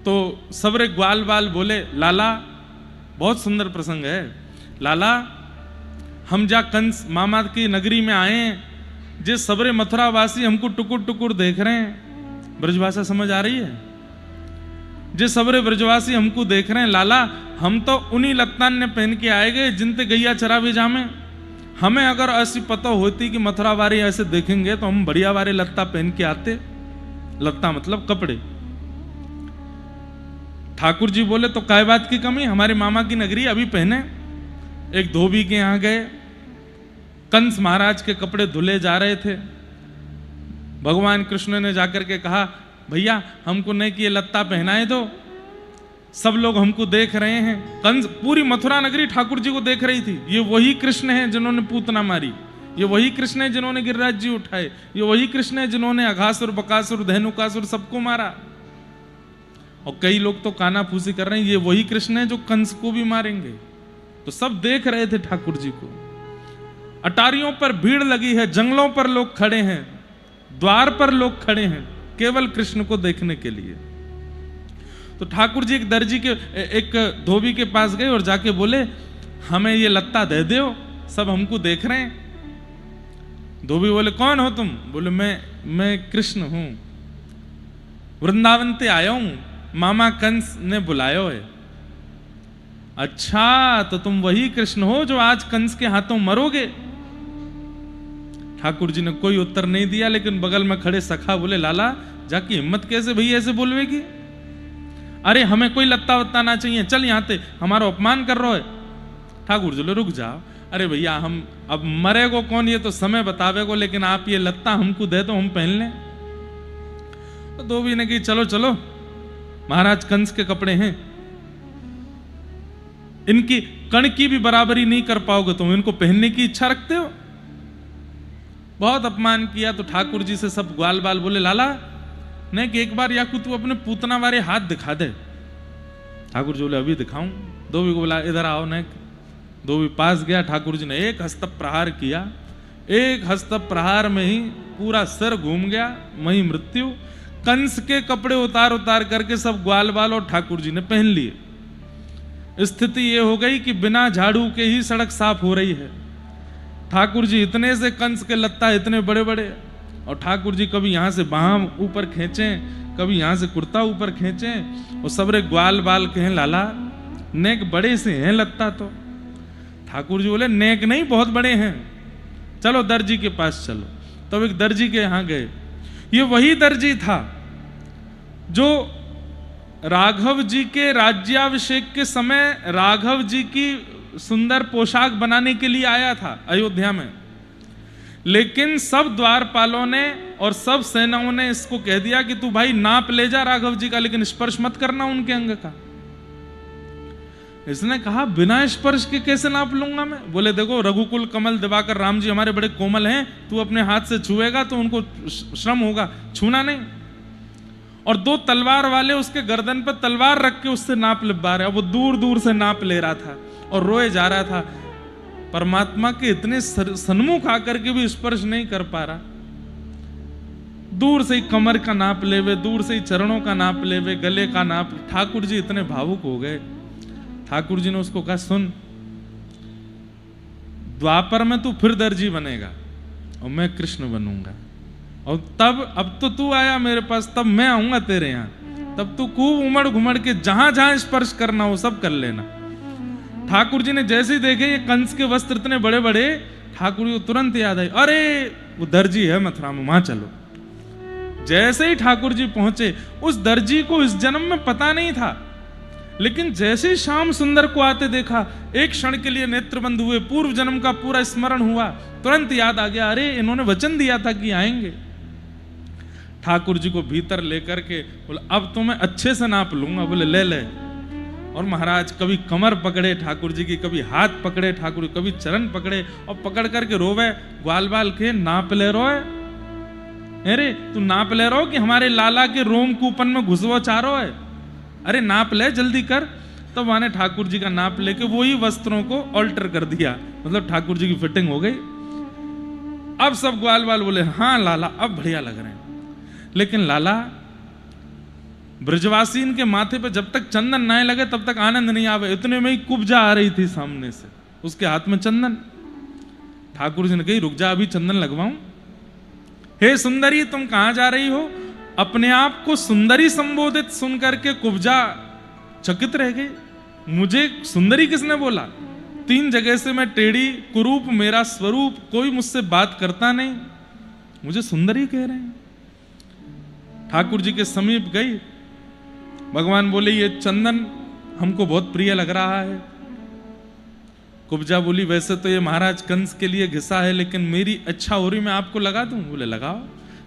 तो सबरे ग्वाल बाल बोले, लाला, बहुत सुंदर प्रसंग है, लाला हम जा कंस मामा की नगरी में आए हैं, जे सबरे मथुरावासी हमको टुकुर टुकुर देख रहे हैं। ब्रजभाषा समझ आ रही है? जे सबरे ब्रजवासी हमको देख रहे हैं, लाला हम तो उन्हीं लत्तान ने पहन के आए गए जिनते गैया चरावे जामे। हमें अगर ऐसी पता होती कि मथुरा वाले ऐसे देखेंगे तो हम बढ़िया वाले लत्ता पहन के आते। लत्ता मतलब कपड़े। ठाकुर जी बोले, तो काय बात की कमी, हमारे मामा की नगरी अभी पहने। एक धोबी के यहां गए, कंस महाराज के कपड़े धुले जा रहे थे। भगवान कृष्ण ने जाकर के कहा, भैया हमको नहीं कि ये लत्ता पहनाए दो, सब लोग हमको देख रहे हैं। कंस, पूरी मथुरा नगरी ठाकुर जी को देख रही थी। ये वही कृष्ण हैं जिन्होंने पूतना मारी, ये वही कृष्ण है जिन्होंने गिरिराज जी उठाए, ये वही कृष्ण है जिन्होंने अघासुर, बकासुर, धेनुकासुर सबको मारा। और कई लोग तो कानाफूसी कर रहे हैं, ये वही कृष्ण है जो कंस को भी मारेंगे। तो सब देख रहे थे ठाकुर जी को। अटारियों पर भीड़ लगी है, जंगलों पर लोग खड़े हैं, द्वार पर लोग खड़े हैं केवल कृष्ण को देखने के लिए। तो ठाकुर जी एक दर्जी के, एक धोबी के पास गए और जाके बोले, हमें ये लत्ता दे दो, सब हमको देख रहे हैं। धोबी बोले, कौन हो तुम? बोले, मैं कृष्ण हूं, वृंदावन से आया हूं, मामा कंस ने बुलायो है। अच्छा, तो तुम वही कृष्ण हो जो आज कंस के हाथों मरोगे? ठाकुर जी ने कोई उत्तर नहीं दिया, लेकिन बगल में खड़े सखा बोले, लाला जाकी हिम्मत कैसे भई ऐसे बोलवेगी? अरे हमें कोई लत्ता वत्ता ना चाहिए, चल यहां से, हमारा अपमान कर रहा है। ठाकुर जी बोले, रुक जाओ, अरे भैया हम अब मरेगो कौन ये तो समय बतावेगो, लेकिन आप ये लत्ता हमको दे दो, हम पहन लें। तो धोबी ने कही, चलो चलो, महाराज कंस के कपड़े हैं, इनकी कण की भी बराबरी नहीं कर पाओगे तुम, इनको पहनने की इच्छा रखते हो? बहुत अपमान किया। तो ठाकुर जी से सब ग्वाल बाल बोले, लाला नहीं कि एक बार या तू अपने पूतना वाले हाथ दिखा दे। ठाकुर जी बोले, अभी दिखाऊं? धोबी को बोला, इधर आओ। न धोबी पास गया, ठाकुर जी ने एक हस्त प्रहार किया, एक हस्त प्रहार में ही पूरा सिर घूम गया, वही मृत्यु। कंस के कपड़े उतार उतार करके सब ग्वाल बाल और ठाकुर जी ने पहन लिए। स्थिति ये हो गई कि बिना झाड़ू के ही सड़क साफ हो रही है। ठाकुर जी इतने से कंस के लत्ता इतने बड़े बड़े, और ठाकुर जी कभी यहां से बाह ऊपर खींचें, कभी यहां से कुर्ता ऊपर खींचें, और सबरे ग्वाल बाल कहें, लाला नेक बड़े से हैं लत्ता। तो ठाकुर जी बोले, नेक नहीं, बहुत बड़े हैं, चलो दर्जी के पास चलो। तब एक दर्जी के यहां गए। ये वही दर्जी था जो राघव जी के राज्याभिषेक के समय राघव जी की सुंदर पोशाक बनाने के लिए आया था अयोध्या में, लेकिन सब द्वारपालों ने और सब सेनाओं ने इसको कह दिया कि तू भाई नाप ले जा राघव जी का, लेकिन स्पर्श मत करना उनके अंग का। इसने कहा, बिना स्पर्श के कैसे नाप लूंगा मैं? बोले, देखो रघुकुल कमल दिवाकर राम जी हमारे बड़े कोमल हैं, तू अपने हाथ से छुएगा तो उनको श्रम होगा, छूना नहीं। और दो तलवार वाले उसके गर्दन पर तलवार रख के उससे नाप लिबा रहे, वो दूर दूर से नाप ले रहा था और रोए जा रहा था। परमात्मा के इतने सन्मुख आकर के भी स्पर्श नहीं कर पा रहा। दूर से ही कमर का नाप लेवे, दूर से ही चरणों का नाप लेवे, गले का नाप। ठाकुर जी इतने भावुक हो गए। ठाकुर जी ने उसको कहा, सुन, द्वापर में तू फिर दर्जी बनेगा और मैं कृष्ण बनूंगा, और तब अब तो तू आया मेरे पास, तब मैं आऊंगा तेरे यहां, तब तू खूब उमड़ घुमड़ के जहां जहां स्पर्श करना हो सब कर लेना। ठाकुर जी ने जैसे ही देखे ये कंस के वस्त्र इतने बड़े बड़े, ठाकुर जी को तुरंत याद आई, अरे वो दर्जी है मथुरा में, वहां चलो। जैसे ही ठाकुर जी पहुंचे, उस दर्जी को इस जन्म में पता नहीं था, लेकिन जैसे ही श्याम सुंदर को आते देखा, एक क्षण के लिए नेत्र बंद हुए, पूर्व जन्म का पूरा स्मरण हुआ, तुरंत याद आ गया, अरे इन्होंने वचन दिया था कि आएंगे। ठाकुर जी को भीतर लेकर के बोले, अब तो मैं अच्छे से नाप लूंगा। बोले, ले ले। और महाराज कभी कमर पकड़े ठाकुर जी की, कभी हाथ पकड़े ठाकुर, कभी चरण पकड़े, और पकड़ करके रोवे, ग्वाल बाल के नाप ले रोए, अरे तू नाप ले रो कि हमारे लाला के रोम कूपन में घुसवो चारो है, अरे नाप ले जल्दी कर। तब माने ठाकुर जी का नाप लेके वही वस्त्रों को ऑल्टर कर दिया, मतलब ठाकुर जी की फिटिंग हो गई। अब सब ग्वाल बाल बोले, हाँ लाला अब बढ़िया लग रहे हैं। लेकिन लाला ब्रजवासी इनके माथे पे जब तक चंदन ना लगे तब तक आनंद नहीं आवे। इतने में ही कुब्जा आ रही थी सामने से, उसके हाथ में चंदन। ठाकुर जी ने कही रुक जा, अभी चंदन लगवाऊं। हे सुंदरी, तुम कहां जा रही हो? अपने आप को सुंदरी संबोधित सुन करके कुब्जा चकित रह गई। मुझे सुंदरी किसने बोला? 3 जगह से मैं टेढ़ी, कुरूप मेरा स्वरूप, कोई मुझसे बात करता नहीं, मुझे सुंदरी कह रहे हैं। ठाकुर जी के समीप गई, भगवान बोले ये चंदन हमको बहुत प्रिय लग रहा है। कुब्जा बोली वैसे तो ये महाराज कंस के लिए घिसा है, लेकिन मेरी अच्छा हो रही, मैं आपको लगा दूं। बोले लगाओ।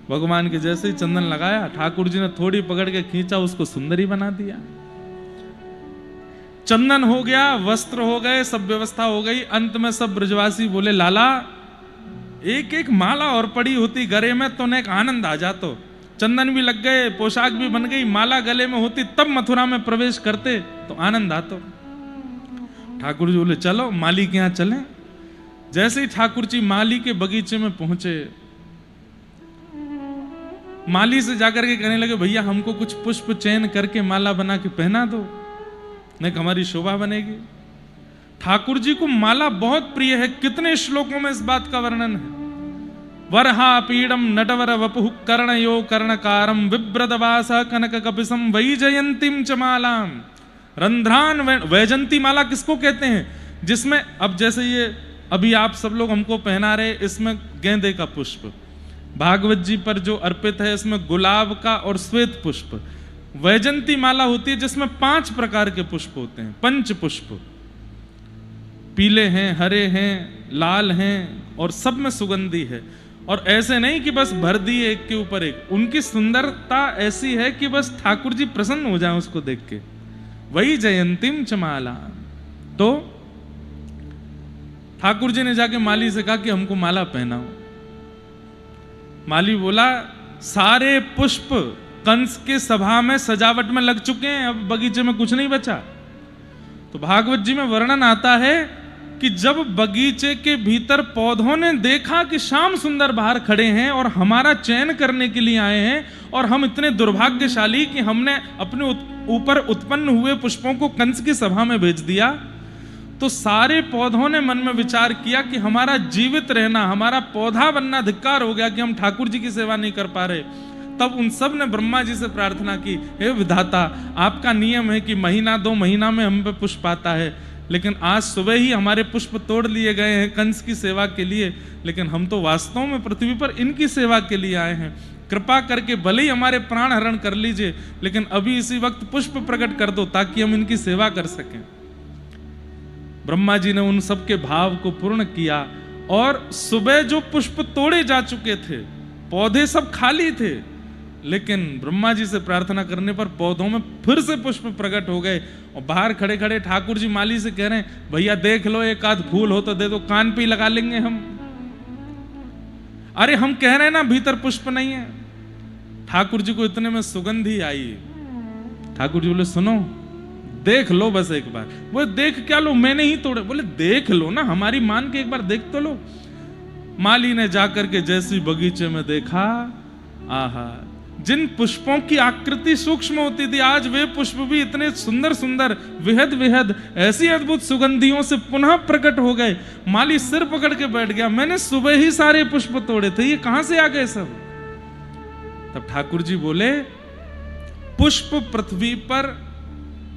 भगवान के जैसे ही चंदन लगाया, ठाकुर जी ने थोड़ी पकड़ के खींचा, उसको सुंदरी बना दिया। चंदन हो गया, वस्त्र हो गए, सब व्यवस्था हो गई। अंत में सब ब्रजवासी बोले लाला एक एक माला और पड़ी होती गले में तो एक आनंद आ जातो। चंदन भी लग गए, पोशाक भी बन गई, माला गले में होती तब मथुरा में प्रवेश करते तो आनंद आतो। ठाकुर जी बोले चलो माली के यहां चलें। जैसे ही ठाकुर जी माली के बगीचे में पहुंचे, माली से जाकर के कहने लगे भैया हमको कुछ पुष्प चयन करके माला बना के पहना दो, नहीं हमारी शोभा बनेगी। ठाकुर जी को माला बहुत प्रिय है। कितने श्लोकों में इस बात का वर्णन है। वरहा पीडम नटवर वपुः कर्णयो कर्णकारम विभ्रदवास कनक कपिसम वैजयंतीम च मालाम। रंध्रान वैजंती माला किसको कहते हैं? जिसमें अब जैसे ये अभी आप सब लोग हमको पहना रहे, इसमें गेंदे का पुष्प, भागवत जी पर जो अर्पित है इसमें गुलाब का और श्वेत पुष्प। वैजंती माला होती है जिसमें 5 प्रकार के पुष्प होते हैं, 5 पुष्प, पीले हैं, हरे हैं, लाल हैं और सब में सुगंधी है। और ऐसे नहीं कि बस भर दिए एक के ऊपर एक, उनकी सुंदरता ऐसी है कि बस ठाकुर जी प्रसन्न हो जाए उसको देख के। वही जयंतीम च माला। तो ठाकुर जी ने जाके माली से कहा कि हमको माला पहनाओ। माली बोला सारे पुष्प कंस के सभा में सजावट में लग चुके हैं, अब बगीचे में कुछ नहीं बचा। तो भागवत जी में वर्णन आता है कि जब बगीचे के भीतर पौधों ने देखा कि श्याम सुंदर बाहर खड़े हैं और हमारा चयन करने के लिए आए हैं, और हम इतने दुर्भाग्यशाली कि हमने अपने ऊपर उत्पन्न हुए पुष्पों को कंस की सभा में भेज दिया, तो सारे पौधों ने मन में विचार किया कि हमारा जीवित रहना, हमारा पौधा बनना धिक्कार हो गया कि हम ठाकुर जी की सेवा नहीं कर पा रहे। तब उन सब ने ब्रह्मा जी से प्रार्थना की, हे विधाता, आपका नियम है कि महीना 2 महीना में हम पे पुष्प आता है, लेकिन आज सुबह ही हमारे पुष्प तोड़ लिए गए हैं कंस की सेवा के लिए, लेकिन हम तो वास्तव में पृथ्वी पर इनकी सेवा के लिए आए हैं। कृपा करके भले ही हमारे प्राण हरण कर लीजिए, लेकिन अभी इसी वक्त पुष्प प्रकट कर दो ताकि हम इनकी सेवा कर सकें। ब्रह्मा जी ने उन सबके भाव को पूर्ण किया, और सुबह जो पुष्प तोड़े जा चुके थे, पौधे सब खाली थे, लेकिन ब्रह्मा जी से प्रार्थना करने पर पौधों में फिर से पुष्प प्रकट हो गए। और बाहर खड़े खड़े ठाकुर जी माली से कह रहे हैं, भैया देख लो एक आध फूल हो तो दे दो, कान पे ही लगा लेंगे हम। अरे हम कह रहे हैं ना भीतर पुष्प नहीं है। ठाकुर जी को इतने में सुगंधी आई। ठाकुर जी बोले सुनो, देख लो बस एक बार। वो देख क्या लो, मैंने ही तोड़े। बोले देख लो ना, हमारी मान के एक बार देख तो लो। माली ने जाकर के जैसी बगीचे में देखा, आहा, जिन पुष्पों की आकृति सूक्ष्म होती थी, आज वे पुष्प भी इतने सुंदर सुंदर विहद विहद ऐसी अद्भुत सुगंधियों से पुनः प्रकट हो गए। माली सिर पकड़ के बैठ गया, मैंने सुबह ही सारे पुष्प तोड़े थे, ये कहां से आ गए सब? तब ठाकुर जी बोले, पुष्प पृथ्वी पर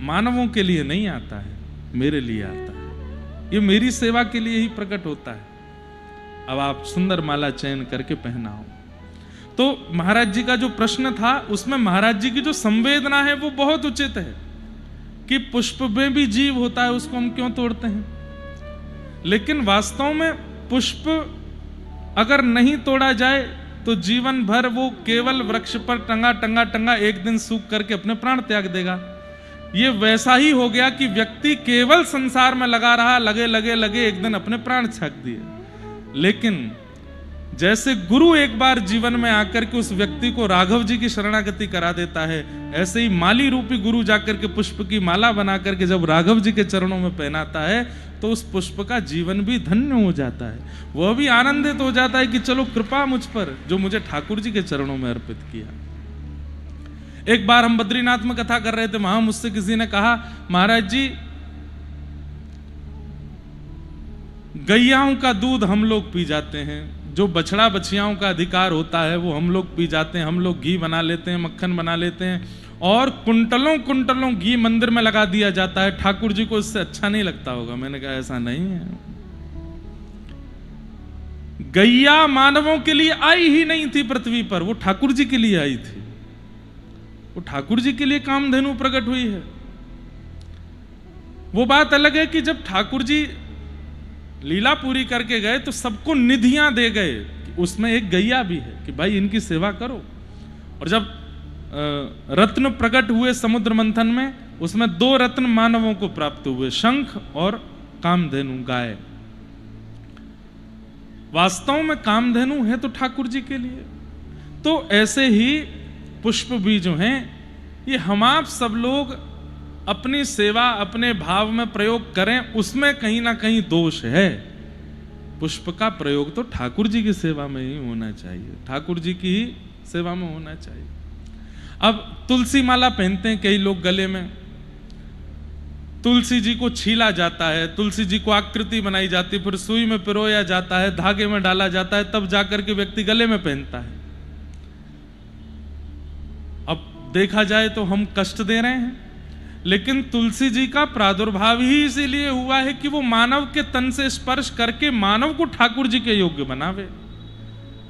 मानवों के लिए नहीं आता है, मेरे लिए आता है। ये मेरी सेवा के लिए ही प्रकट होता है। अब आप सुंदर माला चयन करके पहनाओ। तो महाराज जी का जो प्रश्न था, उसमें महाराज जी की जो संवेदना है वो बहुत उचित है कि पुष्प में भी जीव होता है, उसको हम क्यों तोड़ते हैं। लेकिन वास्तव में पुष्प अगर नहीं तोड़ा जाए तो जीवन भर वो केवल वृक्ष पर टंगा टंगा टंगा एक दिन सूख करके अपने प्राण त्याग देगा। ये वैसा ही हो गया कि व्यक्ति केवल संसार में लगा रहा, लगे लगे लगे, एक दिन अपने प्राण छक दिए। लेकिन जैसे गुरु एक बार जीवन में आकर के उस व्यक्ति को राघव जी की शरणागति करा देता है, ऐसे ही माली रूपी गुरु जाकर के पुष्प की माला बना करके जब राघव जी के चरणों में पहनाता है, तो उस पुष्प का जीवन भी धन्य हो जाता है। वह भी आनंदित हो जाता है कि चलो कृपा मुझ पर, जो मुझे ठाकुर जी के चरणों में अर्पित किया। एक बार हम बद्रीनाथ में कथा कर रहे थे, वहां मुझसे किसी ने कहा, महाराज जी गैयाओं का दूध हम लोग पी जाते हैं, जो बछड़ा बछियाओं का अधिकार होता है वो हम लोग पी जाते हैं, हम लोग घी बना लेते हैं, मक्खन बना लेते हैं, और कुंटलों कुंटलों घी मंदिर में लगा दिया जाता है, ठाकुर जी को इससे अच्छा नहीं लगता होगा। मैंने कहा ऐसा नहीं है, गैया मानवों के लिए आई ही नहीं थी पृथ्वी पर, वो ठाकुर जी के लिए आई थी, वो ठाकुर जी के लिए कामधेनु प्रकट हुई है। वो बात अलग है कि जब ठाकुर जी लीला पूरी करके गए तो सबको निधियां दे गए, उसमें एक गैया भी है कि भाई इनकी सेवा करो। और जब रत्न प्रकट हुए समुद्र मंथन में, उसमें 2 रत्न मानवों को प्राप्त हुए, शंख और कामधेनु गाय। वास्तव में कामधेनु है तो ठाकुर जी के लिए। तो ऐसे ही पुष्प भी जो हैं, ये हम आप सब लोग अपनी सेवा अपने भाव में प्रयोग करें, उसमें कहीं ना कहीं दोष है। पुष्प का प्रयोग तो ठाकुर जी की सेवा में ही होना चाहिए, ठाकुर जी की ही सेवा में होना चाहिए। अब तुलसी माला पहनते हैं कई लोग गले में, तुलसी जी को छीला जाता है, तुलसी जी को आकृति बनाई जाती है, फिर सुई में पिरोया जाता है, धागे में डाला जाता है, तब जाकर के व्यक्ति गले में पहनता है। अब देखा जाए तो हम कष्ट दे रहे हैं, लेकिन तुलसी जी का प्रादुर्भाव ही इसीलिए हुआ है कि वो मानव के तन से स्पर्श करके मानव को ठाकुर जी के योग्य बनावे।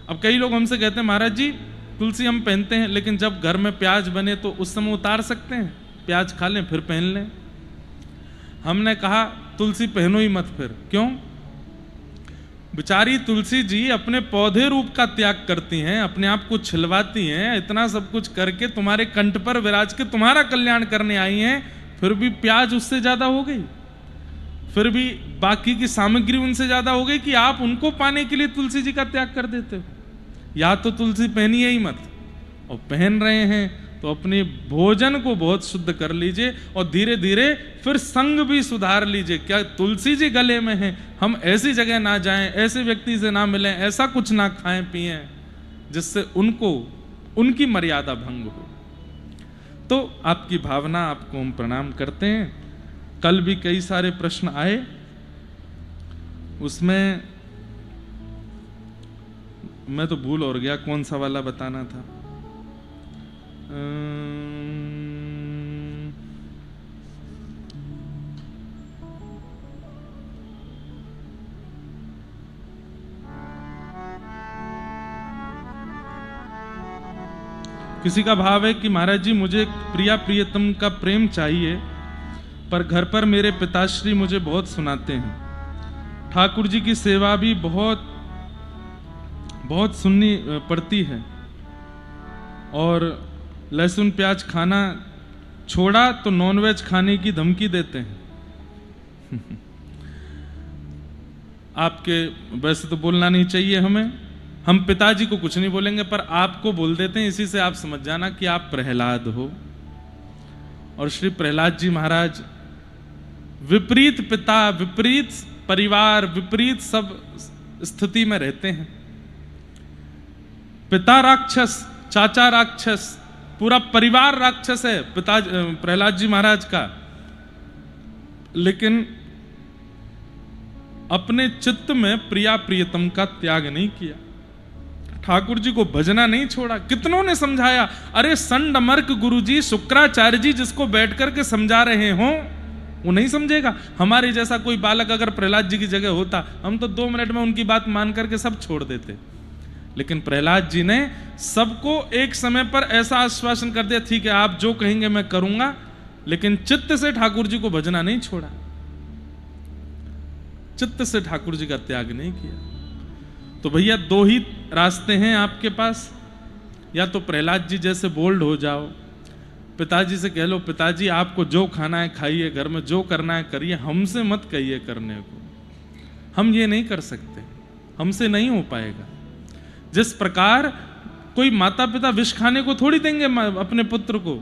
अब कई लोग हमसे कहते हैं, महाराज जी तुलसी हम पहनते हैं, लेकिन जब घर में प्याज बने तो उस समय उतार सकते हैं, प्याज खा लें फिर पहन लें। हमने कहा तुलसी पहनो ही मत फिर। क्यों? बेचारी तुलसी जी अपने पौधे रूप का त्याग करती हैं, अपने आप को छिलवाती हैं, इतना सब कुछ करके तुम्हारे कंठ पर विराज के तुम्हारा कल्याण करने आई हैं, फिर भी प्याज उससे ज्यादा हो गई, फिर भी बाकी की सामग्री उनसे ज्यादा हो गई कि आप उनको पाने के लिए तुलसी जी का त्याग कर देते हो। या तो तुलसी पहनिए ही मत, और पहन रहे हैं तो अपने भोजन को बहुत शुद्ध कर लीजिए और धीरे धीरे फिर संग भी सुधार लीजिए। क्या तुलसी जी गले में है, हम ऐसी जगह ना जाएं, ऐसे व्यक्ति से ना मिलें, ऐसा कुछ ना खाएं पिएं जिससे उनको उनकी मर्यादा भंग हो। तो आपकी भावना, आपको हम प्रणाम करते हैं। कल भी कई सारे प्रश्न आए, उसमें मैं तो भूल और गया कौन सा वाला बताना था। किसी का भाव है कि महाराज जी मुझे प्रिया प्रियतम का प्रेम चाहिए, पर घर पर मेरे पिताश्री मुझे बहुत सुनाते हैं। ठाकुर जी की सेवा भी बहुत सुननी पड़ती है, और लहसुन प्याज खाना छोड़ा तो नॉनवेज खाने की धमकी देते हैं। आपके वैसे तो बोलना नहीं चाहिए हमें, हम पिताजी को कुछ नहीं बोलेंगे, पर आपको बोल देते हैं, इसी से आप समझ जाना कि आप प्रहलाद हो। और श्री प्रहलाद जी महाराज विपरीत पिता, विपरीत परिवार, विपरीत सब स्थिति में रहते हैं। पिता राक्षस, चाचा राक्षस, पूरा परिवार राक्षस है पिता प्रहलाद जी महाराज का, लेकिन अपने चित्त में प्रिया प्रियतम का त्याग नहीं किया, ठाकुर जी को भजना नहीं छोड़ा। कितनों ने समझाया, अरे संडमर्क गुरुजी, शुक्राचार्य जी जिसको बैठ करके समझा रहे हों वो नहीं समझेगा। हमारे जैसा कोई बालक अगर प्रहलाद जी की जगह होता, हम तो 2 मिनट में उनकी बात मान करके सब छोड़ देते। लेकिन प्रहलाद जी ने सबको एक समय पर ऐसा आश्वासन कर दिया, ठीक है आप जो कहेंगे मैं करूंगा, लेकिन चित्त से ठाकुर जी को भजना नहीं छोड़ा, चित्त से ठाकुर जी का त्याग नहीं किया। तो भैया 2 ही रास्ते हैं आपके पास, या तो प्रहलाद जी जैसे बोल्ड हो जाओ, पिताजी से कह लो पिताजी आपको जो खाना है खाइए, घर में जो करना है करिए, हमसे मत कहिए करने को, हम ये नहीं कर सकते, हमसे नहीं हो पाएगा। जिस प्रकार कोई माता पिता विष खाने को थोड़ी देंगे अपने पुत्र को,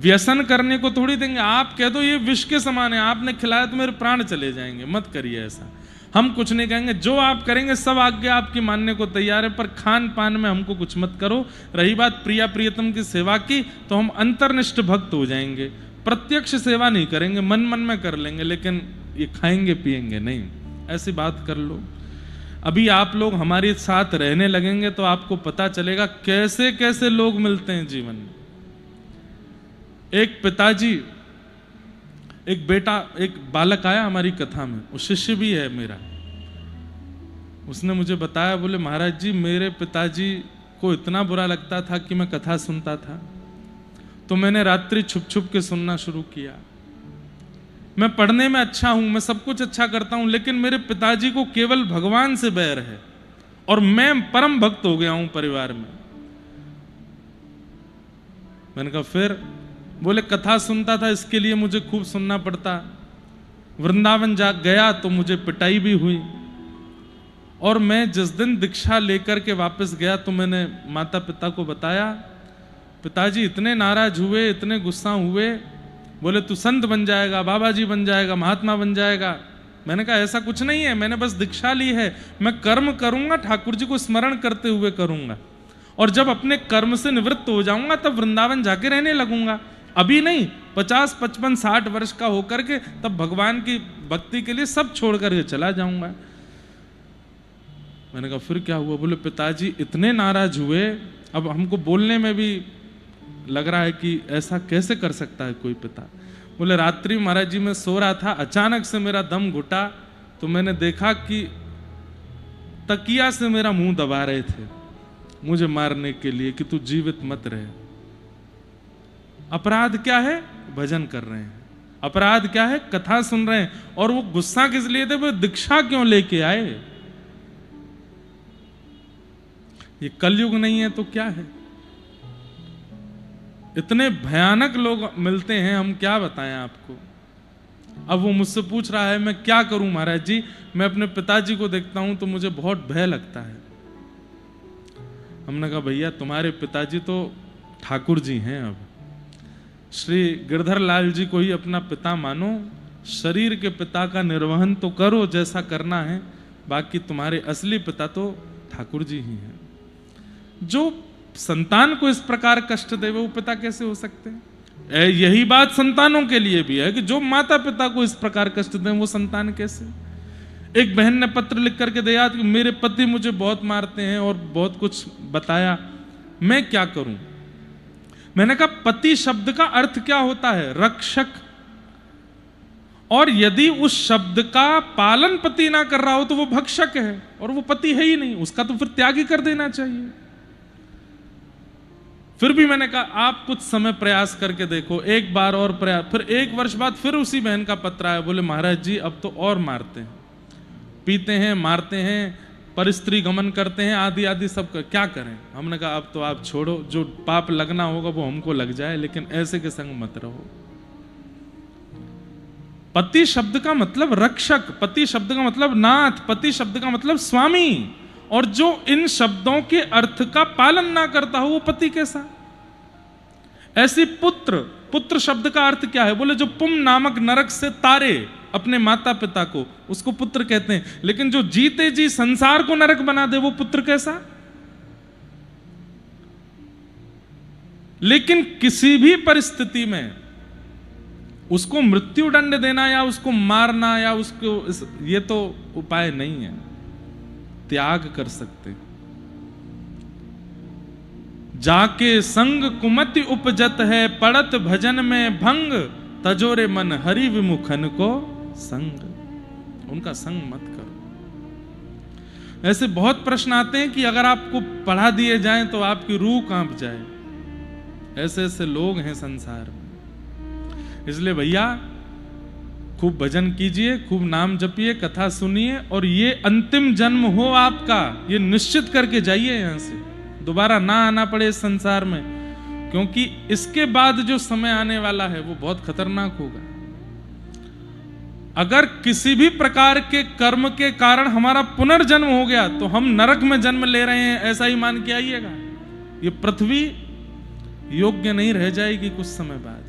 व्यसन करने को थोड़ी देंगे। आप कह दो ये विष के समान है, आपने खिलाया तो मेरे प्राण चले जाएंगे, मत करिए ऐसा। हम कुछ नहीं कहेंगे, जो आप करेंगे सब आज्ञा आपकी मानने को तैयार है, पर खान पान में हमको कुछ मत करो। रही बात प्रिया प्रियतम की सेवा की, तो हम अंतर्निष्ठ भक्त हो जाएंगे, प्रत्यक्ष सेवा नहीं करेंगे, मन मन में कर लेंगे, लेकिन ये खाएंगे पिएंगे नहीं, ऐसी बात कर लो। अभी आप लोग हमारे साथ रहने लगेंगे तो आपको पता चलेगा कैसे कैसे लोग मिलते हैं जीवन में। एक पिताजी, एक बेटा, एक बालक आया हमारी कथा में, वो शिष्य भी है मेरा। उसने मुझे बताया, बोले महाराज जी मेरे पिताजी को इतना बुरा लगता था कि मैं कथा सुनता था, तो मैंने रात्रि छुप छुप के सुनना शुरू किया। मैं पढ़ने में अच्छा हूं, मैं सब कुछ अच्छा करता हूं, लेकिन मेरे पिताजी को केवल भगवान से बैर है और मैं परम भक्त हो गया हूं परिवार में। मैंने कहा फिर? बोले कथा सुनता था, इसके लिए मुझे खूब सुनना पड़ता। वृंदावन जा गया तो मुझे पिटाई भी हुई, और मैं जिस दिन दीक्षा लेकर के वापस गया तो मैंने माता पिता को बताया। पिताजी इतने नाराज हुए, इतने गुस्सा हुए, बोले तू संत बन जाएगा, बाबा जी बन जाएगा, महात्मा बन जाएगा। मैंने कहा ऐसा कुछ नहीं है, मैंने बस दीक्षा ली है, मैं कर्म करूंगा, ठाकुर जी को स्मरण करते हुए करूंगा, और जब अपने कर्म से निवृत्त हो जाऊंगा तब वृंदावन जाके रहने लगूंगा, अभी नहीं। 50, 55, 60 वर्ष का होकर के तब भगवान की भक्ति के लिए सब छोड़ करके चला जाऊंगा। मैंने कहा फिर क्या हुआ? बोले पिताजी इतने नाराज हुए, अब हमको बोलने में भी लग रहा है कि ऐसा कैसे कर सकता है कोई पिता। बोले रात्रि महाराज जी मैं सो रहा था, अचानक से मेरा दम घुटा, तो मैंने देखा कि तकिया से मेरा मुंह दबा रहे थे मुझे मारने के लिए कि तू जीवित मत रहे। अपराध क्या है? भजन कर रहे हैं। अपराध क्या है? कथा सुन रहे हैं। और वो गुस्सा किस लिए थे? वो दीक्षा क्यों लेके आए? ये कलयुग नहीं है तो क्या है? इतने भयानक लोग मिलते हैं, हम क्या बताएं आपको। अब वो मुझसे पूछ रहा है मैं क्या करूं महाराज जी, मैं अपने पिताजी को देखता हूं तो मुझे बहुत भय लगता है। हमने कहा भैया तुम्हारे पिताजी तो ठाकुर जी हैं, अब श्री गिरधर लाल जी को ही अपना पिता मानो, शरीर के पिता का निर्वहन तो करो जैसा करना है, बाकी तुम्हारे असली पिता तो ठाकुर जी ही हैं। जो संतान को इस प्रकार कष्ट दे वो पिता कैसे हो सकते हैं? यही बात संतानों के लिए भी है कि जो माता पिता को इस प्रकार कष्ट दें वो संतान कैसे? एक बहन ने पत्र लिख करके दिया कि मेरे पति मुझे बहुत मारते हैं और बहुत कुछ बताया, मैं क्या करूं? मैंने कहा पति शब्द का अर्थ क्या होता है? रक्षक। और यदि उस शब्द का पालन पति ना कर रहा हो तो वो भक्षक है, और वो पति है ही नहीं, उसका तो फिर त्याग ही कर देना चाहिए। फिर भी मैंने कहा आप कुछ समय प्रयास करके देखो, एक बार और प्रयास। फिर 1 वर्ष बाद फिर उसी बहन का पत्र आया, बोले महाराज जी अब तो और मारते हैं, पीते हैं, मारते हैं, परिस्त्री गमन करते हैं, आदि आदि सब क्या करें? हमने कहा अब तो आप छोड़ो, जो पाप लगना होगा वो हमको लग जाए, लेकिन ऐसे के संग मत रहो। पति शब्द का मतलब रक्षक, पति शब्द का मतलब नाथ, पति शब्द का मतलब स्वामी, और जो इन शब्दों के अर्थ का पालन ना करता हो वो पति कैसा? ऐसी पुत्र, पुत्र शब्द का अर्थ क्या है? बोले जो पुम नामक नरक से तारे अपने माता पिता को, उसको पुत्र कहते हैं। लेकिन जो जीते जी संसार को नरक बना दे वो पुत्र कैसा? लेकिन किसी भी परिस्थिति में उसको मृत्यु दंड देना या उसको मारना या उसको, ये तो उपाय नहीं है। त्याग कर सकते। जाके संग कुमति उपजत है, पड़त भजन में भंग, तजोरे मन हरि विमुखन को संग। उनका संग मत करो। ऐसे बहुत प्रश्न आते हैं कि अगर आपको पढ़ा दिए जाएं तो आपकी रूह कांप जाए। ऐसे ऐसे लोग हैं संसार में। इसलिए भैया खूब भजन कीजिए, खूब नाम जपिए, कथा सुनिए, और ये अंतिम जन्म हो आपका, ये निश्चित करके जाइए यहां से, दोबारा ना आना पड़े इस संसार में, क्योंकि इसके बाद जो समय आने वाला है वो बहुत खतरनाक होगा। अगर किसी भी प्रकार के कर्म के कारण हमारा पुनर्जन्म हो गया तो हम नरक में जन्म ले रहे हैं ऐसा ही मान के आइएगा। ये पृथ्वी योग्य नहीं रह जाएगी कुछ समय बाद।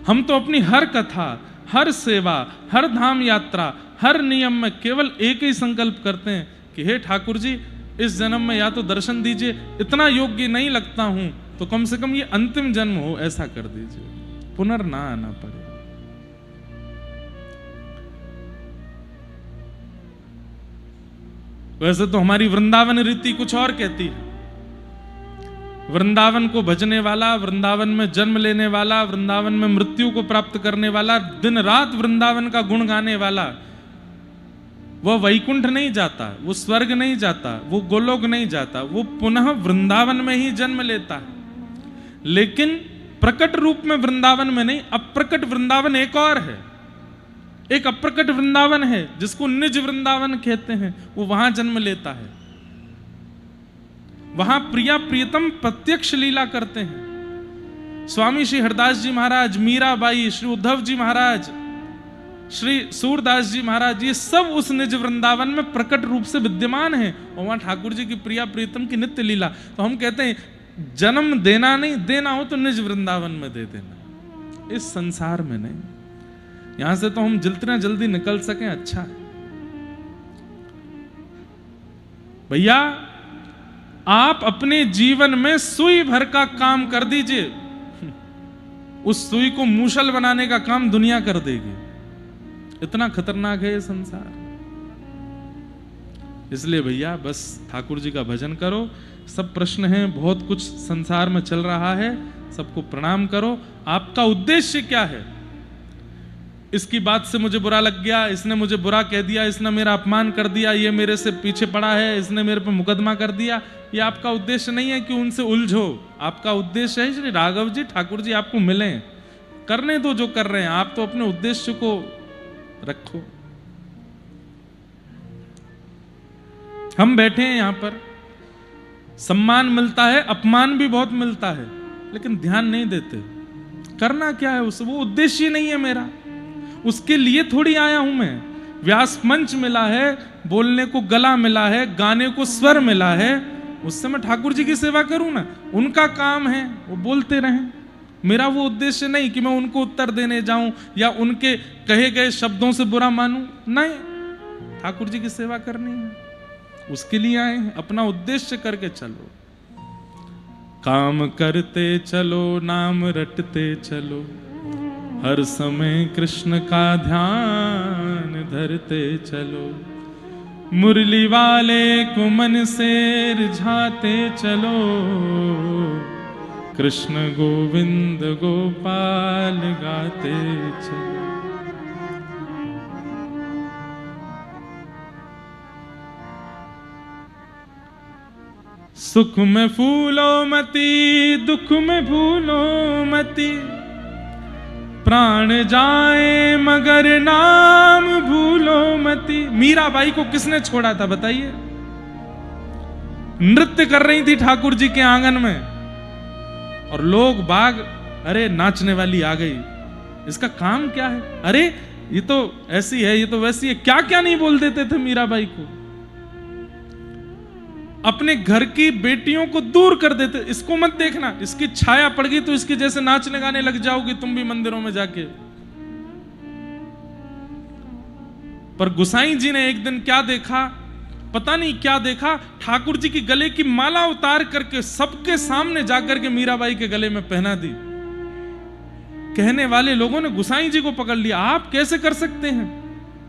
हम तो अपनी हर कथा, हर सेवा, हर धाम यात्रा, हर नियम में केवल एक ही संकल्प करते हैं कि हे ठाकुर जी, इस जन्म में या तो दर्शन दीजिए, इतना योग्य नहीं लगता हूं तो कम से कम ये अंतिम जन्म हो ऐसा कर दीजिए, पुनर्ना आना पड़े। वैसे तो हमारी वृंदावन रीति कुछ और कहती है। वृंदावन को भजने वाला, वृंदावन में जन्म लेने वाला, वृंदावन में मृत्यु को प्राप्त करने वाला, दिन रात वृंदावन का गुण गाने वाला, वह वैकुंठ नहीं जाता, वो स्वर्ग नहीं जाता, वो गोलोक नहीं जाता, वो पुनः वृंदावन में ही जन्म लेता है। लेकिन प्रकट रूप में वृंदावन में नहीं, अप्रकट वृंदावन एक और है, एक अप्रकट वृंदावन है जिसको निज वृंदावन कहते हैं, वो वहां जन्म लेता है। वहां प्रिया प्रियतम प्रत्यक्ष लीला करते हैं। स्वामी श्री हरदास जी महाराज, मीराबाई, श्री उद्धव जी महाराज, श्री सूरदास जी महाराज, ये सब उस निज वृंदावन में प्रकट रूप से विद्यमान हैं और वहां ठाकुर जी की प्रिया प्रियतम की नित्य लीला। तो हम कहते हैं जन्म देना नहीं, देना हो तो निज वृंदावन में दे देना, इस संसार में नहीं। यहां से तो हम जितना जल्दी निकल सकें अच्छा है। भैया आप अपने जीवन में सुई भर का काम कर दीजिए, उस सुई को मूसल बनाने का काम दुनिया कर देगी। इतना खतरनाक है ये संसार। इसलिए भैया बस ठाकुर जी का भजन करो। सब प्रश्न हैं, बहुत कुछ संसार में चल रहा है, सबको प्रणाम करो। आपका उद्देश्य क्या है? इसकी बात से मुझे बुरा लग गया, इसने मुझे बुरा कह दिया, इसने मेरा अपमान कर दिया, ये मेरे से पीछे पड़ा है, इसने मेरे पर मुकदमा कर दिया, ये आपका उद्देश्य नहीं है कि उनसे उलझो। आपका उद्देश्य है श्री राघव जी ठाकुर जी आपको मिले, करने दो जो कर रहे हैं, आप तो अपने उद्देश्य को रखो। हम बैठे हैं यहां पर, सम्मान मिलता है, अपमान भी बहुत मिलता है, लेकिन ध्यान नहीं देते। करना क्या है उसे, वो उद्देश्य नहीं है मेरा, उसके लिए थोड़ी आया हूं मैं। व्यास मंच मिला है, बोलने को गला मिला है, गाने को स्वर मिला है, उससे मैं ठाकुर जी की सेवा करूं ना। उनका काम है वो बोलते रहें, मेरा वो उद्देश्य नहीं कि मैं उनको उत्तर देने जाऊं या उनके कहे गए शब्दों से बुरा मानूं। नहीं, ठाकुर जी की सेवा करनी है, उसके लिए आए हैं। अपना उद्देश्य करके चलो, काम करते चलो, नाम रटते चलो, हर समय कृष्ण का ध्यान धरते चलो, मुरली वाले को मन से रिझाते चलो, कृष्ण गोविंद गोपाल गाते चलो। सुख में फूलो मती, दुख में भूलो मती, प्राण जाए मगर नाम भूलो मती। मीराबाई को किसने छोड़ा था बताइए? नृत्य कर रही थी ठाकुर जी के आंगन में और लोग बाग, अरे नाचने वाली आ गई, इसका काम क्या है? अरे ये तो ऐसी है, ये तो वैसी है, क्या क्या नहीं बोल देते थे मीराबाई को। अपने घर की बेटियों को दूर कर देते, इसको मत देखना, इसकी छाया पड़ गई तो इसके जैसे नाचने गाने लग जाओगी तुम भी मंदिरों में जाके। पर गुसाई जी ने एक दिन क्या देखा, पता नहीं क्या देखा, ठाकुर जी की गले की माला उतार करके सबके सामने जाकर के मीराबाई के गले में पहना दी। कहने वाले लोगों ने गुसाई जी को पकड़ लिया, आप कैसे कर सकते हैं?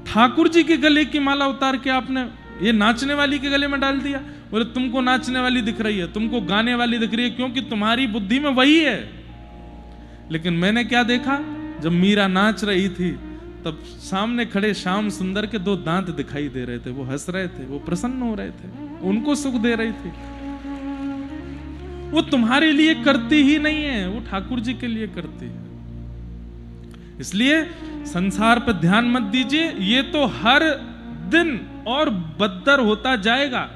ठाकुर जी के गले की माला उतार के आपने ये नाचने वाली के गले में डाल दिया। बोले तुमको नाचने वाली दिख रही है, तुमको गाने वाली दिख रही है, क्योंकि तुम्हारी बुद्धि में वही है। लेकिन मैंने क्या देखा, जब मीरा नाच रही थी तब सामने खड़े श्याम सुंदर के 2 दांत दिखाई दे रहे थे, वो हंस रहे थे, वो प्रसन्न हो रहे थे, उनको सुख दे रही थी। वो तुम्हारे लिए करती ही नहीं है, वो ठाकुर जी के लिए करती है। इसलिए संसार पर ध्यान मत दीजिए, ये तो हर दिन और बदतर होता जाएगा।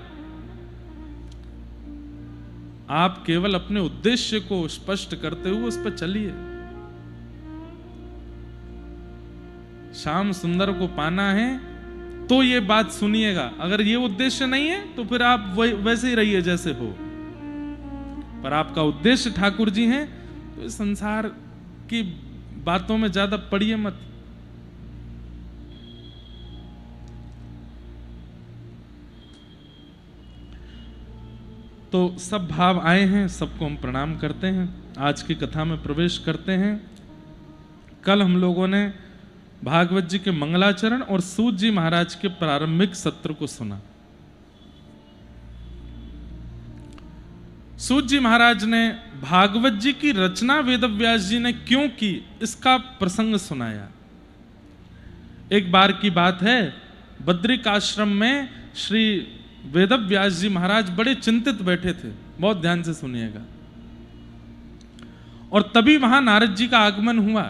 आप केवल अपने उद्देश्य को स्पष्ट करते हुए उस पर चलिए। श्याम सुंदर को पाना है तो ये बात सुनिएगा, अगर ये उद्देश्य नहीं है तो फिर आप वैसे ही रहिए जैसे हो। पर आपका उद्देश्य ठाकुर जी हैं तो इस संसार की बातों में ज्यादा पड़िए मत। तो सब भाव आए हैं, सबको हम प्रणाम करते हैं। आज की कथा में प्रवेश करते हैं। कल हम लोगों ने भागवत जी के मंगलाचरण और सूत जी महाराज के प्रारंभिक सत्र को सुना। सूत जी महाराज ने भागवत जी की रचना वेदव्यास जी ने क्यों की, इसका प्रसंग सुनाया। एक बार की बात है, बद्रिक आश्रम में श्री वेदव्यास जी महाराज बड़े चिंतित बैठे थे। बहुत ध्यान से सुनिएगा। और तभी वहां नारद जी का आगमन हुआ।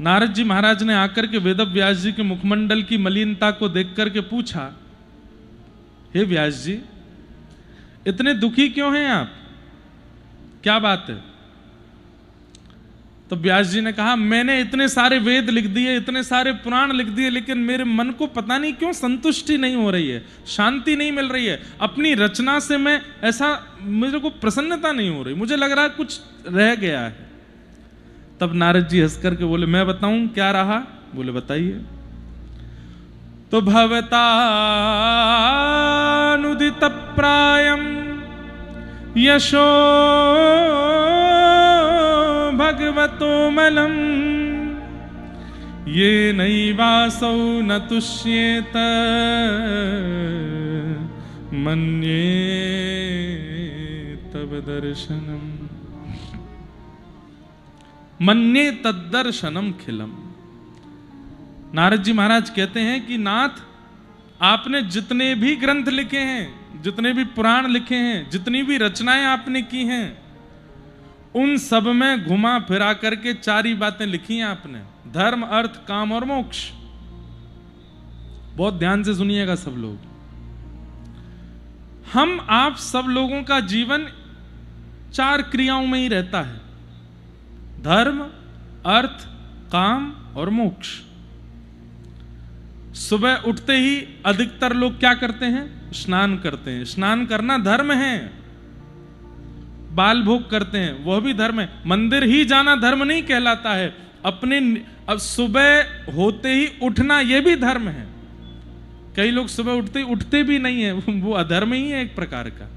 नारद जी महाराज ने आकर के वेदव्यास जी के मुखमंडल की मलिनता को देख करके पूछा, हे व्यास जी, इतने दुखी क्यों हैं आप, क्या बात है? तो व्यास जी ने कहा, मैंने इतने सारे वेद लिख दिए, इतने सारे पुराण लिख दिए, लेकिन मेरे मन को पता नहीं क्यों संतुष्टि नहीं हो रही है, शांति नहीं मिल रही है। अपनी रचना से मैं ऐसा, मुझे को प्रसन्नता नहीं हो रही, मुझे लग रहा है कुछ रह गया है। तब नारद जी हंस करके बोले, मैं बताऊं क्या रहा? बोले बताइए। तो भवतानुदित प्रायम यशो भगवतो मलम ये नैवासौ न तुष्येत मन्ये तव दर्शनम मन्ये तद्दर्शनम खिलम। नारद जी महाराज कहते हैं कि नाथ, आपने जितने भी ग्रंथ लिखे हैं, जितने भी पुराण लिखे हैं, जितनी भी रचनाएं आपने की हैं, उन सब में घुमा फिरा करके चार ही बातें लिखी हैं आपने, धर्म, अर्थ, काम और मोक्ष। बहुत ध्यान से सुनिएगा सब लोग। हम आप सब लोगों का जीवन चार क्रियाओं में ही रहता है, धर्म, अर्थ, काम और मोक्ष। सुबह उठते ही अधिकतर लोग क्या करते हैं? स्नान करते हैं। स्नान करना धर्म है। बाल भोग करते हैं, वह भी धर्म है। मंदिर ही जाना धर्म नहीं कहलाता है। अपने अब सुबह होते ही उठना, यह भी धर्म है। कई लोग सुबह उठते ही उठते भी नहीं है, वो अधर्म ही है एक प्रकार का।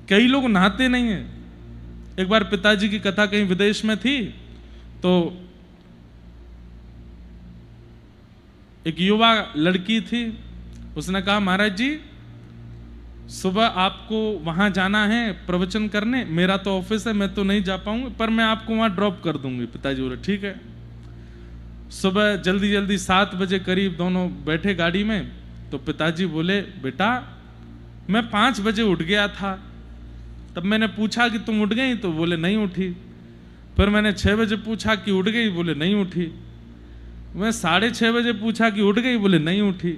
कई लोग नहाते नहीं है। एक बार पिताजी की कथा कहीं विदेश में थी, तो एक युवा लड़की थी, उसने कहा, महाराज जी सुबह आपको वहां जाना है प्रवचन करने, मेरा तो ऑफिस है, मैं तो नहीं जा पाऊंगी, पर मैं आपको वहां ड्रॉप कर दूंगी। पिताजी बोले ठीक है। सुबह जल्दी जल्दी 7 बजे करीब दोनों बैठे गाड़ी में। तो पिताजी बोले, बेटा मैं 5 बजे उठ गया था। तब मैंने पूछा कि तुम उठ गई? तो बोले नहीं उठी। फिर मैंने 6 बजे पूछा कि उठ गई? बोले नहीं उठी। मैं 6:30 बजे पूछा कि उठ गई? बोले नहीं उठी।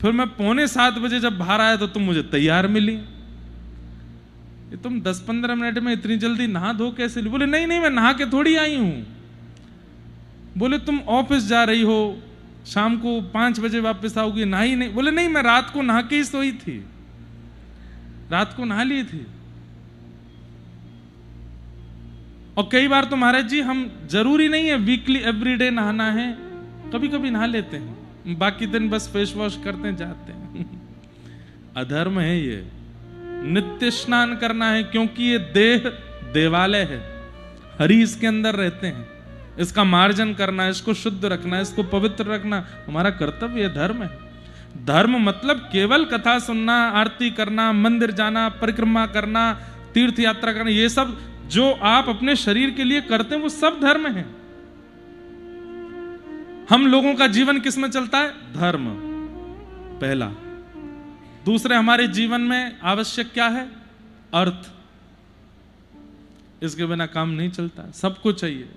फिर मैं 6:45 बजे जब बाहर आया तो तुम मुझे तैयार मिली। तुम 10-15 मिनट में इतनी जल्दी नहा धो कैसे ली? बोले नहीं नहीं, मैं नहा के थोड़ी आई हूं। बोले तुम ऑफिस जा रही हो, शाम को 5 बजे वापस आओगी, नहाई नहीं? बोले नहीं, मैं रात को नहा के ही सोई थी, रात को नहा ली थी। और कई बार तो महाराज जी हम, जरूरी नहीं है वीकली एवरीडे नहाना है, कभी कभी नहा लेते हैं, बाकी दिन बस फेस वॉश करते हैं, जाते हैं। अधर्म है ये। नित्य स्नान करना है, क्योंकि ये देह देवालय है, हरि इसके अंदर रहते हैं। इसका मार्जन करना, इसको शुद्ध रखना, इसको पवित्र रखना हमारा कर्तव्य है, धर्म है। धर्म मतलब केवल कथा सुनना, आरती करना, मंदिर जाना, परिक्रमा करना, तीर्थ यात्रा करना, ये सब जो आप अपने शरीर के लिए करते हैं वो सब धर्म है। हम लोगों का जीवन किस में चलता है? धर्म पहला। दूसरे, हमारे जीवन में आवश्यक क्या है? अर्थ। इसके बिना काम नहीं चलता, सबको चाहिए।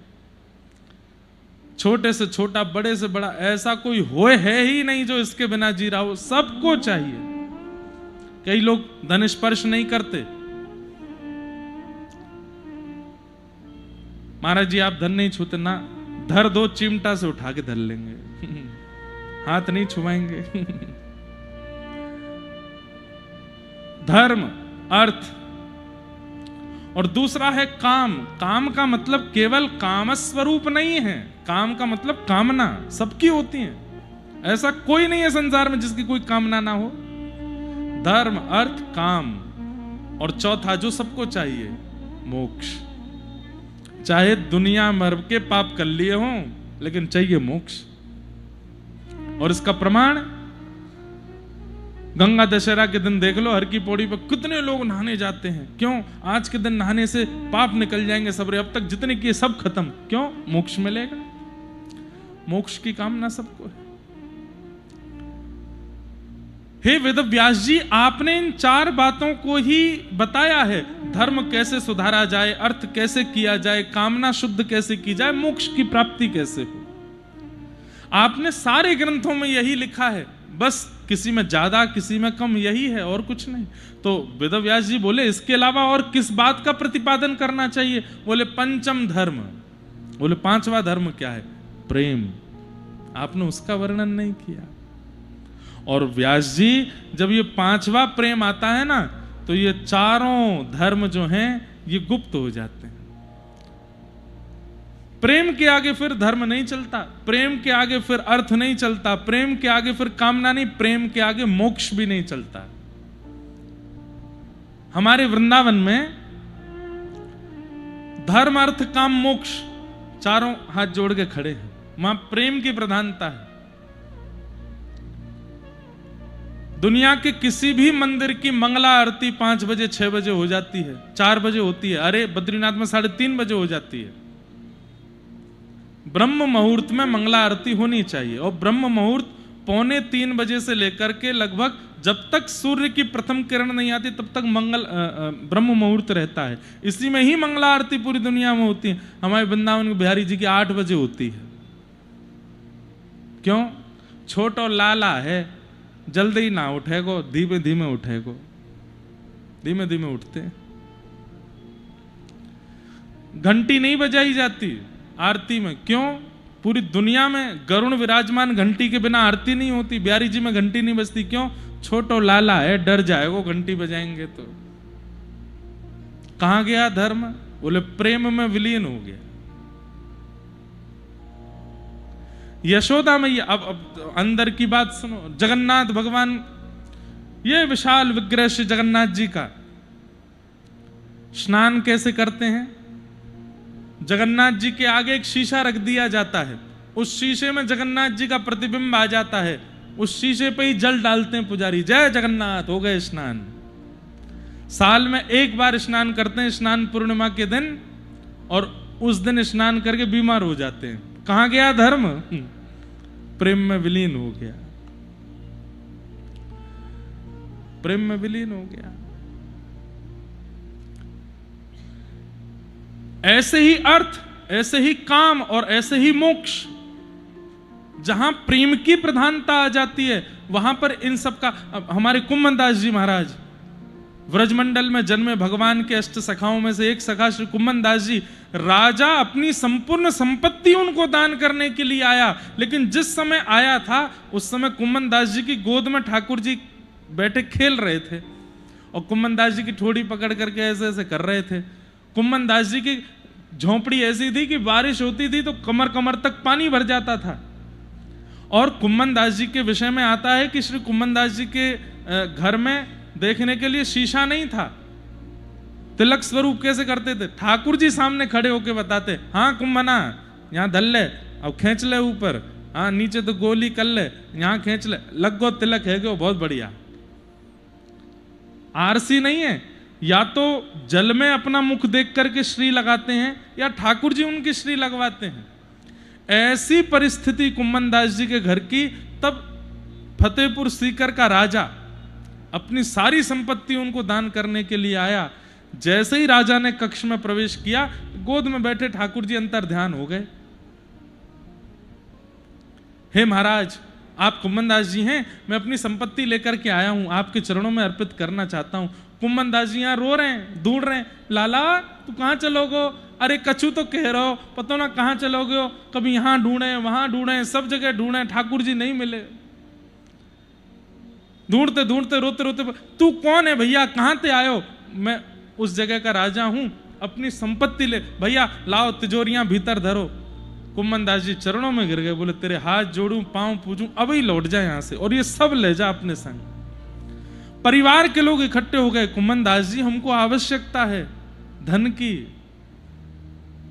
छोटे से छोटा, बड़े से बड़ा, ऐसा कोई होए है ही नहीं जो इसके बिना जी रहा हो, सबको चाहिए। कई लोग धन स्पर्श नहीं करते। महाराज जी आप धन नहीं छूते ना, धर दो, चिमटा से उठा के धर लेंगे, हाथ नहीं छुआएंगे। धर्म, अर्थ। और दूसरा है काम। काम का मतलब केवल काम स्वरूप नहीं है, काम का मतलब कामना सबकी होती है। ऐसा कोई नहीं है संसार में जिसकी कोई कामना ना हो। धर्म, अर्थ, काम, और चौथा जो सबको चाहिए, मोक्ष। चाहे दुनिया मर के पाप कर लिए हों, लेकिन चाहिए मोक्ष। और इसका प्रमाण गंगा दशहरा के दिन देख लो, हर की पौड़ी पर कितने लोग नहाने जाते हैं। क्यों? आज के दिन नहाने से पाप निकल जाएंगे सबरे, अब तक जितने किए सब खत्म। क्यों? मोक्ष मिलेगा। मोक्ष की कामना सबको है। हे वेद व्यास जी, आपने इन 4 बातों को ही बताया है। धर्म कैसे सुधारा जाए, अर्थ कैसे किया जाए, कामना शुद्ध कैसे की जाए, मोक्ष की प्राप्ति कैसे हो। आपने सारे ग्रंथों में यही लिखा है, बस किसी में ज्यादा किसी में कम, यही है और कुछ नहीं। तो वेद व्यास जी बोले इसके अलावा और किस बात का प्रतिपादन करना चाहिए? बोले पंचम धर्म। बोले 5वां धर्म क्या है? प्रेम। आपने उसका वर्णन नहीं किया। और व्यास जी जब ये 5वां प्रेम आता है ना, तो ये चारों धर्म जो हैं ये गुप्त हो जाते हैं। प्रेम के आगे फिर धर्म नहीं चलता, प्रेम के आगे फिर अर्थ नहीं चलता, प्रेम के आगे फिर कामना नहीं, प्रेम के आगे मोक्ष भी नहीं चलता। हमारे वृंदावन में धर्म, अर्थ, काम, मोक्ष चारों हाथ जोड़ के खड़े हैं। वहां प्रेम की प्रधानता है। दुनिया के किसी भी मंदिर की मंगला आरती 5 बजे 6 बजे हो जाती है, 4 बजे होती है। अरे बद्रीनाथ में 3:30 बजे हो जाती है। ब्रह्म मुहूर्त में मंगला आरती होनी चाहिए, और ब्रह्म मुहूर्त 2:45 बजे से लेकर के लगभग जब तक सूर्य की प्रथम किरण नहीं आती तब तक ब्रह्म मुहूर्त रहता है। इसी में ही मंगला आरती पूरी दुनिया में होती है। हमारे वृंदावन बिहारी जी की 8 बजे होती है। क्यों? छोटो लाला है, जल्दी ही ना उठेगो, धीमे धीमे उठेगो। धीमे धीमे उठते। घंटी नहीं बजाई जाती आरती में। क्यों? पूरी दुनिया में गरुण विराजमान, घंटी के बिना आरती नहीं होती। बिहारी जी में घंटी नहीं बजती। क्यों? छोटो लाला है, डर जाएगो घंटी बजाएंगे तो। कहां गया धर्म? बोले प्रेम में विलीन हो गया। यशोदा मैया, अब अंदर की बात सुनो। जगन्नाथ भगवान, ये विशाल विग्रह श्री जगन्नाथ जी का स्नान कैसे करते हैं? जगन्नाथ जी के आगे एक शीशा रख दिया जाता है, उस शीशे में जगन्नाथ जी का प्रतिबिंब आ जाता है, उस शीशे पे ही जल डालते हैं पुजारी, जय जगन्नाथ, हो गए स्नान। साल में एक बार स्नान करते हैं, स्नान पूर्णिमा के दिन, और उस दिन स्नान करके बीमार हो जाते हैं। कहां गया धर्म? प्रेम में विलीन हो गया। प्रेम में विलीन हो गया। ऐसे ही अर्थ, ऐसे ही काम और ऐसे ही मोक्ष, जहां प्रेम की प्रधानता आ जाती है वहां पर इन सब का। हमारे कुम्मन दास जी महाराज व्रजमंडल में जन्मे भगवान के 8 सखाओं में से एक सखा श्री कुम्मन दास जी, राजा अपनी संपूर्ण संपत्ति उनको दान करने के लिए आया, लेकिन जिस समय आया था उस समय कुम्मन दास जी की गोद में ठाकुर जी बैठे खेल रहे थे, और कुम्मन दास जी की ठोड़ी पकड़ करके ऐसे ऐसे कर रहे थे। कुम्मन दास जी की झोंपड़ी ऐसी थी कि बारिश होती थी तो कमर कमर तक पानी भर जाता था। और कुम्मन दास जी के विषय में आता है कि श्री कुम्मन दास जी के घर में देखने के लिए शीशा नहीं था। तिलक स्वरूप कैसे करते थे? ठाकुर जी सामने खड़े होके बताते, हाँ कुम्मना यहाँ धल ले, अब खींच ले ऊपर, हाँ नीचे तो गोली कर ले, यहाँ खींच ले, लग गो तिलक है गो, बहुत बढ़िया। आरसी नहीं है, या तो जल में अपना मुख देख करके श्री लगाते हैं या ठाकुर जी उनकी श्री लगवाते हैं। ऐसी परिस्थिति कुम्मन दास जी के घर की। तब फतेहपुर सीकर का राजा अपनी सारी संपत्ति उनको दान करने के लिए आया। जैसे ही राजा ने कक्ष में प्रवेश किया, गोद में बैठे ठाकुर जी अंतर ध्यान हो गए। हे महाराज, आप कुम्मन दास जी हैं, मैं अपनी संपत्ति लेकर के आया हूं, आपके चरणों में अर्पित करना चाहता हूं। कुम्मन दास जी यहां रो रहे हैं, ढूंढ रहे हैं, लाला तू कहां चलोगे? अरे कछु तो कह रहे हो, पता ना कहां चलोगे हो। कभी यहां ढूंढे, वहां ढूंढे, सब जगह ढूंढे, ठाकुर जी नहीं मिले। ढूंढते ढूंढते रोते रोते, तू कौन है भैया, कहां से आयो? मैं उस जगह का राजा हूं, अपनी संपत्ति ले, भैया लाओ तिजोरियां भीतर धरो। कुम्मन दास जी चरणों में गिर गए, बोले तेरे हाथ जोड़ूं, पांव पूजूं, अभी लौट जा यहां से, और ये सब ले जा अपने संग। परिवार के लोग इकट्ठे हो गए, कुमन दास जी हमको आवश्यकता है धन की,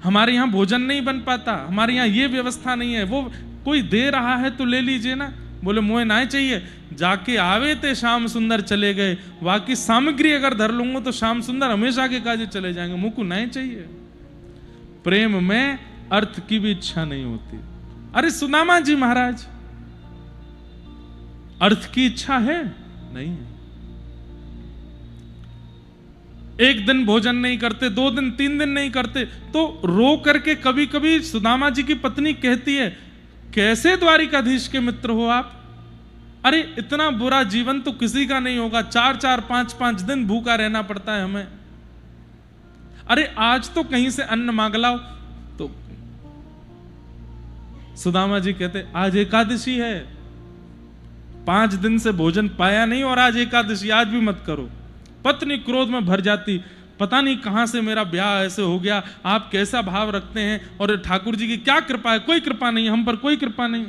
हमारे यहाँ भोजन नहीं बन पाता, हमारे यहाँ ये व्यवस्था नहीं है, वो कोई दे रहा है तो ले लीजिए ना। बोले मोए ना चाहिए, जाके आवे थे श्याम सुंदर चले गए, बाकी सामग्री अगर धर लूंगा तो श्याम सुंदर हमेशा के काजे चले जाएंगे, मुझको नहीं चाहिए। प्रेम में अर्थ की भी इच्छा नहीं होती। अरे सुदामा जी महाराज, अर्थ की इच्छा है नहीं है। एक दिन भोजन नहीं करते, 2 दिन 3 दिन नहीं करते, तो रो करके कभी कभी सुदामा जी की पत्नी कहती है, कैसे द्वारिकाधीश के मित्र हो आप? अरे इतना बुरा जीवन तो किसी का नहीं होगा, 4-4 5-5 दिन भूखा रहना पड़ता है हमें। अरे आज तो कहीं से अन्न मांग लाओ। तो सुदामा जी कहते, आज एकादशी है, 5 दिन से भोजन पाया नहीं और आज एकादशी, आज भी मत करो। पत्नी क्रोध में भर जाती, पता नहीं कहां से मेरा ब्याह ऐसे हो गया, आप कैसा भाव रखते हैं, और ठाकुर जी की क्या कृपा है? कोई कृपा नहीं, हम पर कोई कृपा नहीं।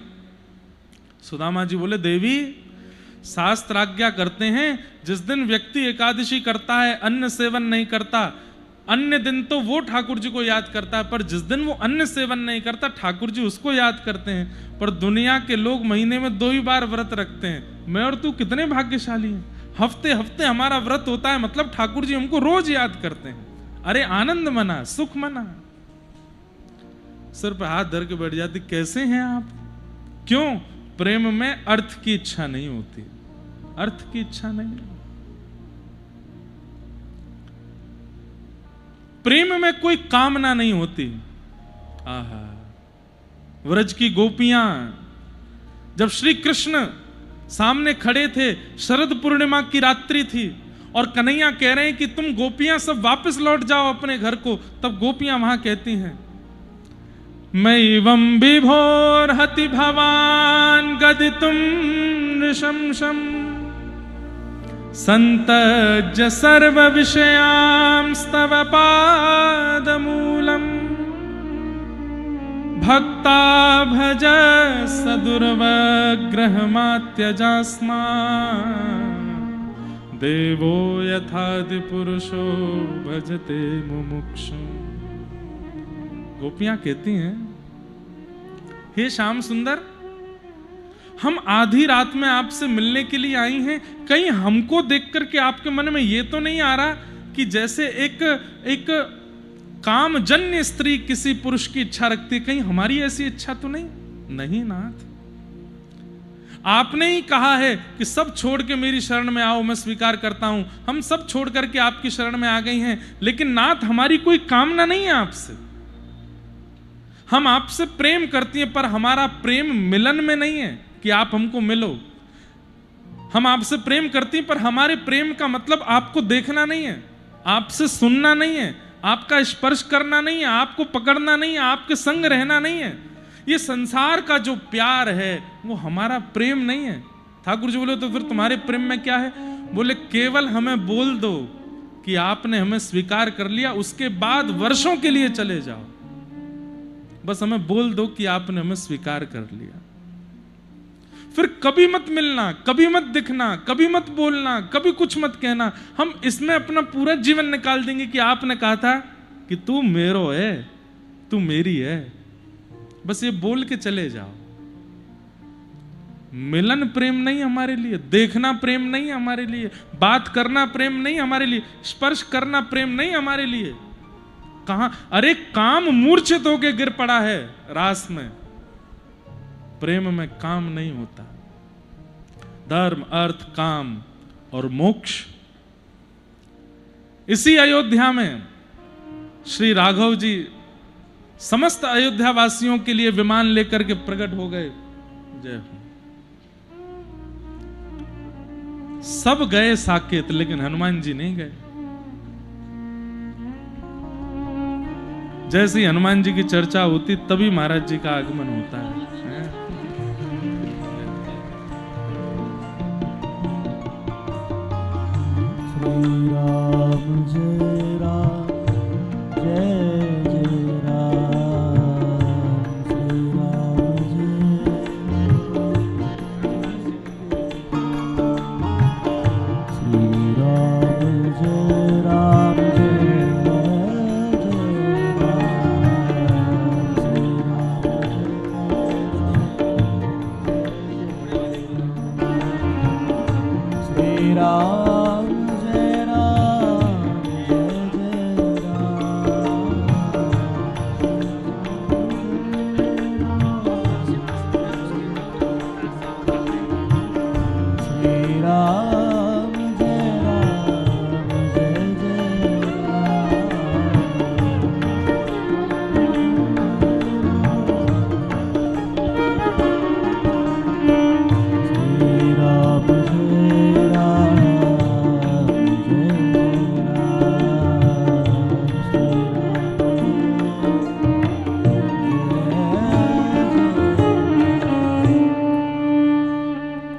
सुदामा जी बोले, देवी शास्त्र आज्ञा करते हैं, जिस दिन व्यक्ति एकादशी करता है, अन्न सेवन नहीं करता, अन्य दिन तो वो ठाकुर जी को याद करता है, पर जिस दिन वो अन्न सेवन नहीं करता, ठाकुर जी उसको याद करते हैं। पर दुनिया के लोग महीने में 2 ही बार व्रत रखते हैं, मैं और तू कितने भाग्यशाली हैं। हफ्ते हफ्ते हमारा व्रत होता है, मतलब ठाकुर जी हमको रोज याद करते हैं। अरे आनंद मना, सुख मना। सिर पे हाथ धर के बैठ जाती, कैसे हैं आप? क्यों? प्रेम में अर्थ की इच्छा नहीं होती, अर्थ की इच्छा नहीं। प्रेम में कोई कामना नहीं होती। आहा, व्रज की गोपियां जब श्री कृष्ण सामने खड़े थे, शरद पूर्णिमा की रात्रि थी, और कन्हैया कह रहे हैं कि तुम गोपियां सब वापस लौट जाओ अपने घर को, तब गोपियां वहां कहती हैं, मैवं विभोर हति भवान गदितुम नृशंसम संतज्य सर्व विषयां स्तव पादमूलम भक्ता भज सदुर्वग्रहमात्यजास्मा देवो यथादि पुरुषो भजते मुमुक्षु। गोपियां कहती हैं, हे श्याम सुंदर, हम आधी रात में आपसे मिलने के लिए आई हैं, कहीं हमको देख करके आपके मन में ये तो नहीं आ रहा कि जैसे एक कामजन्य स्त्री किसी पुरुष की इच्छा रखती, कहीं हमारी ऐसी इच्छा तो नहीं? नहीं नाथ, आपने ही कहा है कि सब छोड़ के मेरी शरण में आओ, मैं स्वीकार करता हूं। हम सब छोड़ करके आपकी शरण में आ गई हैं, लेकिन नाथ हमारी कोई कामना नहीं है आपसे। हम आपसे प्रेम करती हैं, पर हमारा प्रेम मिलन में नहीं है कि आप हमको मिलो। हम आपसे प्रेम करती हैं, पर हमारे प्रेम का मतलब आपको देखना नहीं है, आपसे सुनना नहीं है, आपका स्पर्श करना नहीं है, आपको पकड़ना नहीं है, आपके संग रहना नहीं है। ये संसार का जो प्यार है वो हमारा प्रेम नहीं है। ठाकुर जी बोले, तो फिर तुम्हारे प्रेम में क्या है? बोले, केवल हमें बोल दो कि आपने हमें स्वीकार कर लिया, उसके बाद वर्षों के लिए चले जाओ। बस हमें बोल दो कि आपने हमें स्वीकार कर लिया। फिर कभी मत मिलना, कभी मत दिखना, कभी मत बोलना, कभी कुछ मत कहना। हम इसमें अपना पूरा जीवन निकाल देंगे कि आपने कहा था कि तू मेरो है, तू मेरी है। बस ये बोल के चले जाओ। मिलन प्रेम नहीं हमारे लिए, देखना प्रेम नहीं हमारे लिए, बात करना प्रेम नहीं हमारे लिए, स्पर्श करना प्रेम नहीं हमारे लिए। कहां? अरे काम मूर्छित होके गिर पड़ा है रास में। प्रेम में काम नहीं होता। धर्म, अर्थ, काम और मोक्ष। इसी अयोध्या में श्री राघव जी समस्त अयोध्या वासियों के लिए विमान लेकर के प्रकट हो गए। जय हो। सब गए साकेत, लेकिन हनुमान जी नहीं गए। जैसे ही हनुमान जी की चर्चा होती तभी महाराज जी का आगमन होता है। श्री राम जय राम, जय जय राम, श्री राम जय, श्री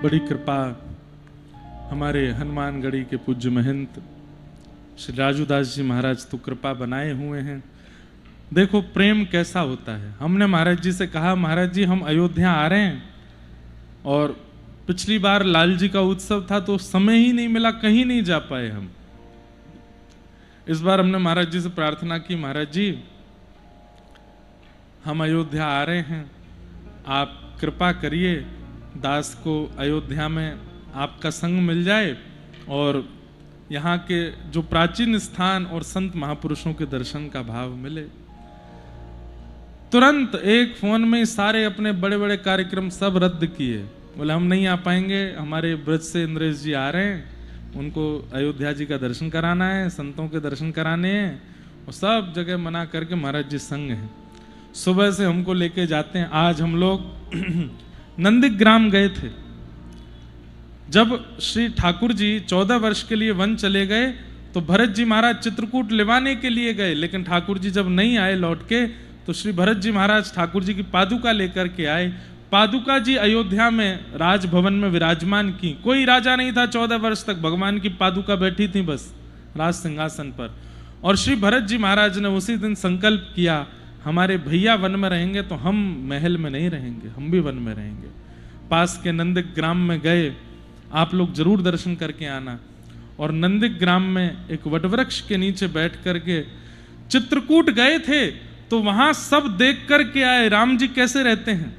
बड़ी कृपा हमारे हनुमानगढ़ी के पूज्य महंत श्री राजूदास जी महाराज तो कृपा बनाए हुए हैं। देखो प्रेम कैसा होता है। हमने महाराज जी से कहा, महाराज जी हम अयोध्या आ रहे हैं, और पिछली बार लाल जी का उत्सव था तो समय ही नहीं मिला, कहीं नहीं जा पाए हम। इस बार हमने महाराज जी से प्रार्थना की, महाराज जी हम अयोध्या आ रहे हैं, आप कृपा करिए दास को अयोध्या में आपका संग मिल जाए और यहाँ के जो प्राचीन स्थान और संत महापुरुषों के दर्शन का भाव मिले। तुरंत एक फोन में सारे अपने बड़े बड़े कार्यक्रम सब रद्द किए। बोले हम नहीं आ पाएंगे, हमारे ब्रज से इंद्रेश जी आ रहे हैं, उनको अयोध्या जी का दर्शन कराना है, संतों के दर्शन कराने हैं, और सब जगह मना करके महाराज जी संग हैं। सुबह से हमको लेके जाते हैं। आज हम लोग नंदीग्राम गए थे। जब श्री ठाकुर जी 14 वर्ष के लिए वन चले गए तो भरत जी महाराज चित्रकूट लेवाने के लिए गए, लेकिन ठाकुर जी जब नहीं आए लौट के तो श्री भरत जी महाराज ठाकुर जी की पादुका लेकर के आए। पादुका जी अयोध्या में राजभवन में विराजमान की। कोई राजा नहीं था 14 वर्ष तक, भगवान की पादुका बैठी थी बस राज सिंहासन पर। और श्री भरत जी महाराज ने उसी दिन संकल्प किया, हमारे भैया वन में रहेंगे तो हम महल में नहीं रहेंगे, हम भी वन में रहेंगे। पास के नंदीग्राम में गए, आप लोग जरूर दर्शन करके आना। और नंदीग्राम में एक वटवृक्ष के नीचे बैठ करके चित्रकूट गए थे तो वहां सब देख करके आए राम जी कैसे रहते हैं।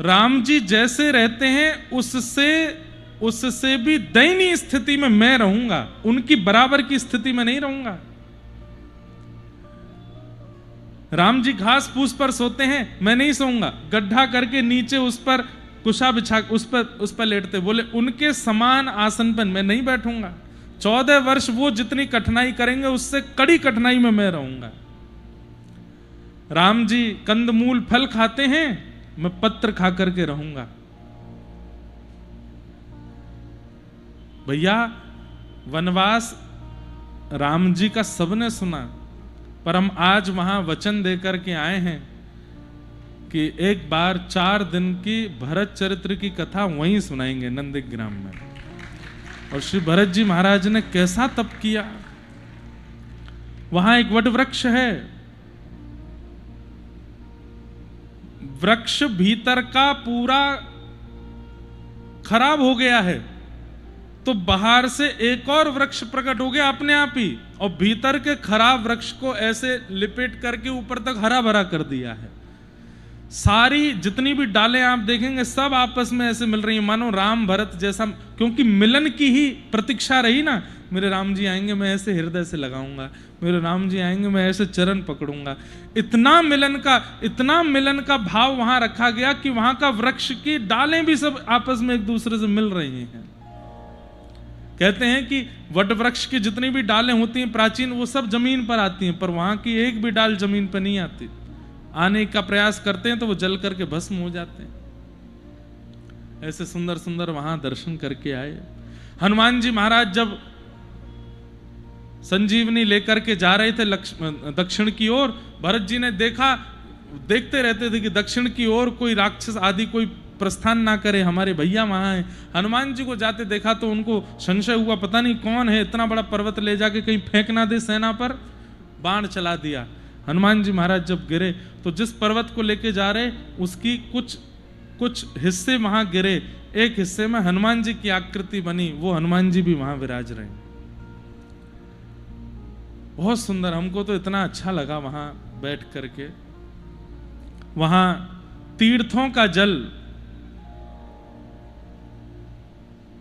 राम जी जैसे रहते हैं उससे भी दयनीय स्थिति में मैं रहूंगा, उनकी बराबर की स्थिति में नहीं रहूंगा। राम जी घास फूस पर सोते हैं, मैं नहीं सोऊंगा, गड्ढा करके नीचे उस पर कुशा बिछा उस पर लेटते। बोले उनके समान आसन पर मैं नहीं बैठूंगा। 14 वर्ष वो जितनी कठिनाई करेंगे उससे कड़ी कठिनाई में मैं रहूंगा। राम जी कंदमूल फल खाते हैं, मैं पत्र खा करके रहूंगा। भैया वनवास राम जी का सबने सुना, पर हम आज वहां वचन देकर के आए हैं कि एक बार 4 दिन की भरत चरित्र की कथा वहीं सुनाएंगे नंदीग्राम में। और श्री भरत जी महाराज ने कैसा तप किया। वहां एक वट वृक्ष है, वृक्ष भीतर का पूरा खराब हो गया है तो बाहर से एक और वृक्ष प्रकट हो गया अपने आप ही, और भीतर के खराब वृक्ष को ऐसे लिपेट करके ऊपर तक हरा भरा कर दिया है। सारी जितनी भी डालें आप देखेंगे सब आपस में ऐसे मिल रही है, मानो राम भरत जैसा, क्योंकि मिलन की ही प्रतीक्षा रही ना। मेरे राम जी आएंगे मैं ऐसे हृदय से लगाऊंगा, मेरे राम जी आएंगे मैं ऐसे चरण पकड़ूंगा। इतना मिलन का भाव वहां रखा गया कि वहां का वृक्ष की डालें भी सब आपस में एक दूसरे से मिल रही हैं। कहते हैं कि वट वृक्ष की जितनी भी डालें होती हैं प्राचीन, वो सब जमीन पर आती हैं, पर वहां की एक भी डाल जमीन पर नहीं आती। आने का प्रयास करते हैं तो वो जल करके भस्म हो जाते हैं। ऐसे सुंदर सुंदर वहां दर्शन करके आए। हनुमान जी महाराज जब संजीवनी लेकर के जा रहे थे दक्षिण की ओर, भरत जी ने देखा, देखते रहते थे कि दक्षिण की ओर कोई राक्षस आदि कोई प्रस्थान ना करे, हमारे भैया वहां हैं। हनुमान जी को जाते देखा तो उनको संशय हुआ, पता नहीं कौन है, इतना बड़ा पर्वत ले जाके कहीं फेंक ना दे सेना पर। बाण चला दिया। हनुमान जी महाराज जब गिरे तो जिस पर्वत को लेके जा रहे उसकी कुछ हिस्से वहां गिरे, एक हिस्से में हनुमान जी की आकृति बनी, वो हनुमान जी भी वहां विराज रहे। बहुत सुंदर, हमको तो इतना अच्छा लगा वहां बैठ करके। वहां तीर्थों का जल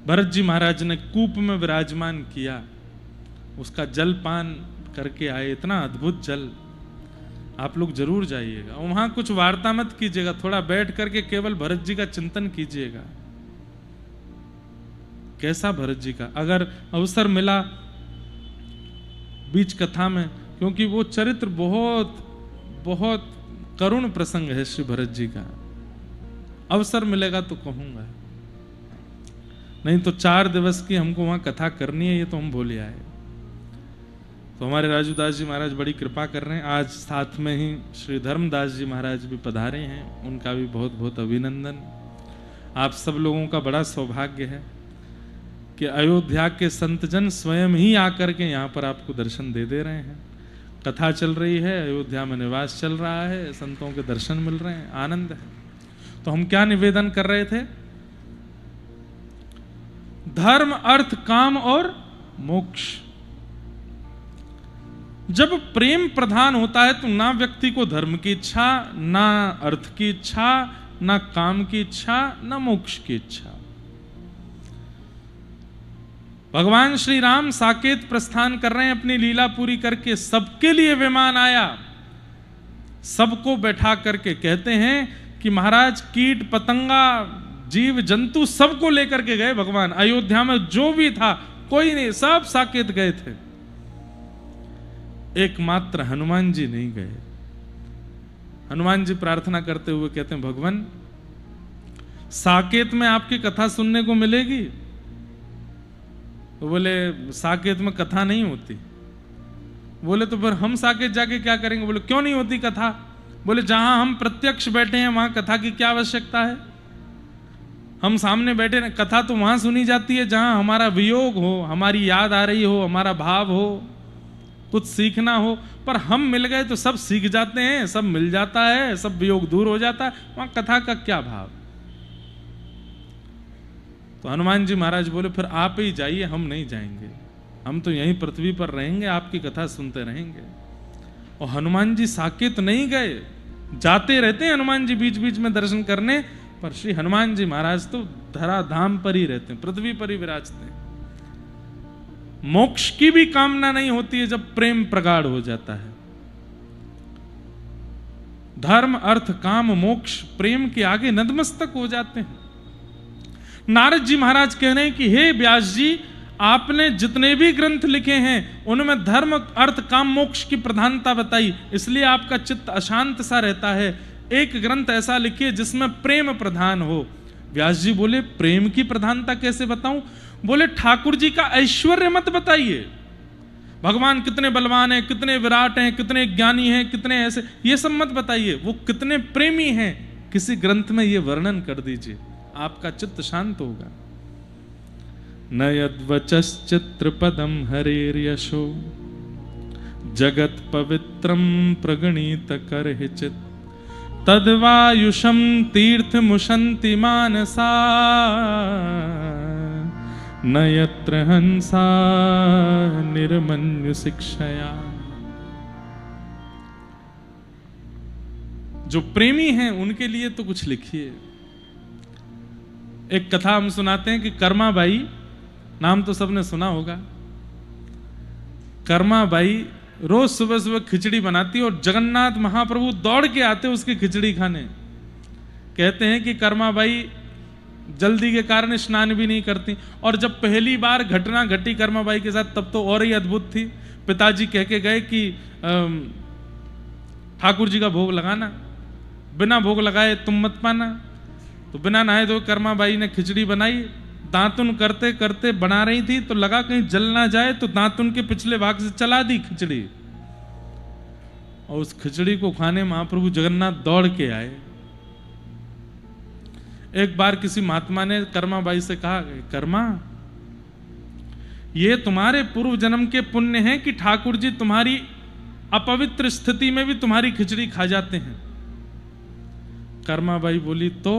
भरत जी महाराज ने कूप में विराजमान किया, उसका जल पान करके आए। इतना अद्भुत जल, आप लोग जरूर जाइएगा। वहां कुछ वार्ता मत कीजिएगा, थोड़ा बैठ करके केवल भरत जी का चिंतन कीजिएगा। कैसा भरत जी का, अगर अवसर मिला बीच कथा में, क्योंकि वो चरित्र बहुत बहुत करुण प्रसंग है श्री भरत जी का। अवसर मिलेगा तो कहूंगा, नहीं तो 4 दिवस की हमको वहां कथा करनी है, ये तो हम भूल आए। तो हमारे राजूदास जी महाराज बड़ी कृपा कर रहे हैं। आज साथ में ही श्री धर्मदास जी महाराज भी पधारे हैं, उनका भी बहुत बहुत अभिनंदन। आप सब लोगों का बड़ा सौभाग्य है कि अयोध्या के संतजन स्वयं ही आकर के यहाँ पर आपको दर्शन दे रहे हैं। कथा चल रही है, अयोध्या में निवास चल रहा है, संतों के दर्शन मिल रहे हैं, आनंद है। तो हम क्या निवेदन कर रहे थे? धर्म, अर्थ, काम और मोक्ष। जब प्रेम प्रधान होता है तो ना व्यक्ति को धर्म की इच्छा, ना अर्थ की इच्छा, ना काम की इच्छा, ना मोक्ष की इच्छा। भगवान श्री राम साकेत प्रस्थान कर रहे हैं अपनी लीला पूरी करके, सबके लिए विमान आया, सबको बैठा करके। कहते हैं कि महाराज कीट पतंगा जीव जंतु सबको लेकर के गए भगवान। अयोध्या में जो भी था कोई नहीं, सब साकेत गए थे, एकमात्र हनुमान जी नहीं गए। हनुमान जी प्रार्थना करते हुए कहते हैं, भगवान साकेत में आपकी कथा सुनने को मिलेगी? तो बोले साकेत में कथा नहीं होती। बोले तो फिर हम साकेत जाके क्या करेंगे? बोले क्यों नहीं होती कथा? बोले जहां हम प्रत्यक्ष बैठे हैं वहां कथा की क्या आवश्यकता है? हम सामने बैठे हैं, कथा तो वहां सुनी जाती है जहां हमारा वियोग हो, हमारी याद आ रही हो, हमारा भाव हो, कुछ सीखना हो। पर हम मिल गए तो सब सीख जाते हैं, सब मिल जाता है, सब वियोग दूर हो जाता है, वहां कथा का क्या भाव? तो हनुमान जी महाराज बोले फिर आप ही जाइए, हम नहीं जाएंगे, हम तो यहीं पृथ्वी पर रहेंगे, आपकी कथा सुनते रहेंगे। और हनुमान जी साकेत नहीं गए, जाते रहते हैं हनुमान जी बीच बीच में दर्शन करने, पर श्री हनुमान जी महाराज तो धराधाम पर ही रहते हैं, पृथ्वी पर ही विराजते हैं। मोक्ष की भी कामना नहीं होती है जब प्रेम प्रगाढ़ हो जाता है। धर्म, अर्थ, काम, मोक्ष प्रेम के आगे नतमस्तक हो जाते हैं। नारद जी महाराज कह रहे हैं कि हे व्यास जी, आपने जितने भी ग्रंथ लिखे हैं उनमें धर्म, अर्थ, काम, मोक्ष की प्रधानता बताई, इसलिए आपका चित्त अशांत सा रहता है। एक ग्रंथ ऐसा लिखिए जिसमें प्रेम प्रधान हो। व्यास जी बोले प्रेम की प्रधानता कैसे बताऊं? बोले ठाकुर जी का ऐश्वर्य मत बताइए, भगवान कितने बलवान हैं, कितने विराट हैं, कितने ज्ञानी हैं, कितने ऐसे, ये सब मत बताइए। वो कितने प्रेमी हैं किसी ग्रंथ में ये वर्णन कर दीजिए, आपका चित्त शांत होगा। न यद्वचश्चित्र पदम हरेर्यशो जगत पवित्रम प्रगणित करहिचित् तद्वायुषम तीर्थ मुशन्ति मानसा न यत्र हंसा निर्मन्यु शिक्षया। जो प्रेमी हैं उनके लिए तो कुछ लिखिए। एक कथा हम सुनाते हैं कि कर्माबाई, नाम तो सबने सुना होगा, कर्माबाई रोज सुबह सुबह खिचड़ी बनाती और जगन्नाथ महाप्रभु दौड़ के आते उसकी खिचड़ी खाने। कहते हैं कि कर्माबाई जल्दी के कारण स्नान भी नहीं करती, और जब पहली बार घटना घटी कर्माबाई के साथ तब तो और ही अद्भुत थी। पिताजी कह के गए कि ठाकुर जी का भोग लगाना, बिना भोग लगाए तुम मत पाना। तो बिना नहाए धोए कर्माबाई ने खिचड़ी बनाई, दांतुन करते करते बना रही थी तो लगा कहीं जल ना जाए, तो दांतुन के पिछले भाग से चला दी खिचड़ी, और उस खिचड़ी को खाने महाप्रभु जगन्नाथ दौड़ के आए। एक बार किसी महात्मा ने कर्माबाई से कहा, कर्मा ये तुम्हारे पूर्व जन्म के पुण्य हैं कि ठाकुर जी तुम्हारी अपवित्र स्थिति में भी तुम्हारी खिचड़ी खा जाते हैं। कर्माबाई बोली तो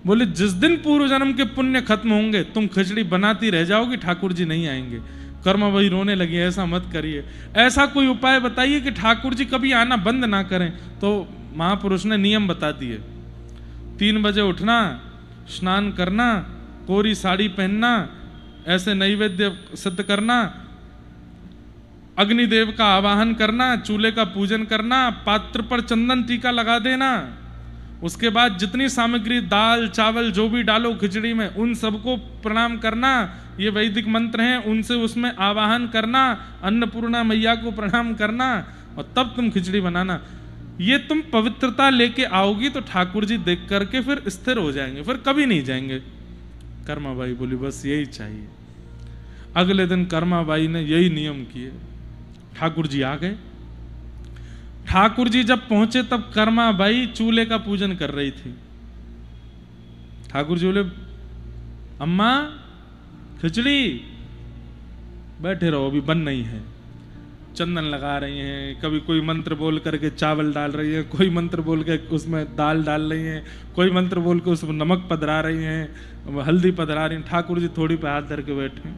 बोले जिस दिन पूर्व जन्म के पुण्य खत्म होंगे तुम खिचड़ी बनाती रह जाओगी, ठाकुर जी नहीं आएंगे। कर्माबाई रोने लगी, ऐसा मत करिए, ऐसा कोई उपाय बताइए कि ठाकुर जी कभी आना बंद ना करें। तो महापुरुष ने नियम बता दिए, 3 बजे उठना, स्नान करना, कोरी साड़ी पहनना, ऐसे नैवेद्य सिद्ध करना, अग्निदेव का आवाहन करना, चूल्हे का पूजन करना, पात्र पर चंदन टीका लगा देना, उसके बाद जितनी सामग्री दाल चावल जो भी डालो खिचड़ी में उन सबको प्रणाम करना, ये वैदिक मंत्र हैं उनसे उसमें आवाहन करना, अन्नपूर्णा मैया को प्रणाम करना, और तब तुम खिचड़ी बनाना। ये तुम पवित्रता लेके आओगी तो ठाकुर जी देख करके फिर स्थिर हो जाएंगे, फिर कभी नहीं जाएंगे। कर्माबाई बोली बस यही चाहिए। अगले दिन कर्माबाई ने यही नियम किए। ठाकुर जी आ गए। ठाकुर जी जब पहुंचे तब कर्माबाई चूल्हे का पूजन कर रही थी। ठाकुर जी बोले अम्मा खिचड़ी, बैठे रहो अभी बन नहीं है। चंदन लगा रही हैं, कभी कोई मंत्र बोल करके चावल डाल रही है, कोई मंत्र बोल के उसमें दाल डाल रही हैं, कोई मंत्र बोल के उसमें नमक पधरा रही हैं, हल्दी पधरा रही हैं। ठाकुर जी थोड़ी पे हाथ धर के बैठे,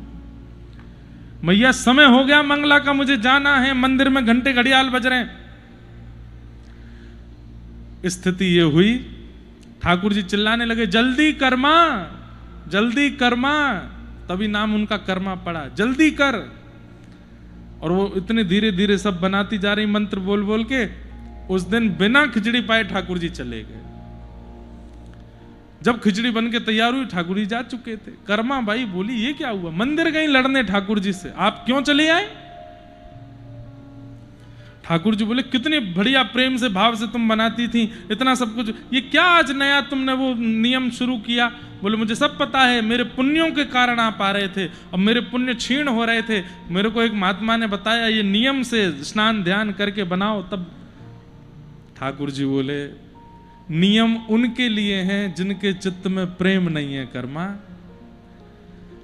मैया समय हो गया मंगला का, मुझे जाना है, मंदिर में घंटे घड़ियाल बज रहे हैं। स्थिति ये हुई, ठाकुर जी चिल्लाने लगे जल्दी कर्मा, जल्दी कर्मा, तभी नाम उनका कर्मा पड़ा, जल्दी कर। और वो इतने धीरे धीरे सब बनाती जा रही मंत्र बोल बोल के। उस दिन बिना खिचड़ी पाए ठाकुर जी चले गए। जब खिचड़ी बन के तैयार हुई ठाकुर जी जा चुके थे। कर्मा बाई बोली ये क्या हुआ, मंदिर गई लड़ने ठाकुर जी से, आप क्यों चले आए? ठाकुर जी बोले कितने बढ़िया प्रेम से भाव से तुम बनाती थी, इतना सब कुछ, ये क्या आज नया तुमने वो नियम शुरू किया? बोले मुझे सब पता है, मेरे पुण्यों के कारण आप आ रहे थे, अब मेरे पुण्य क्षीण हो रहे थे, मेरे को एक महात्मा ने बताया ये नियम से स्नान ध्यान करके बनाओ। तब ठाकुर जी बोले नियम उनके लिए हैं जिनके चित्त में प्रेम नहीं है कर्मा।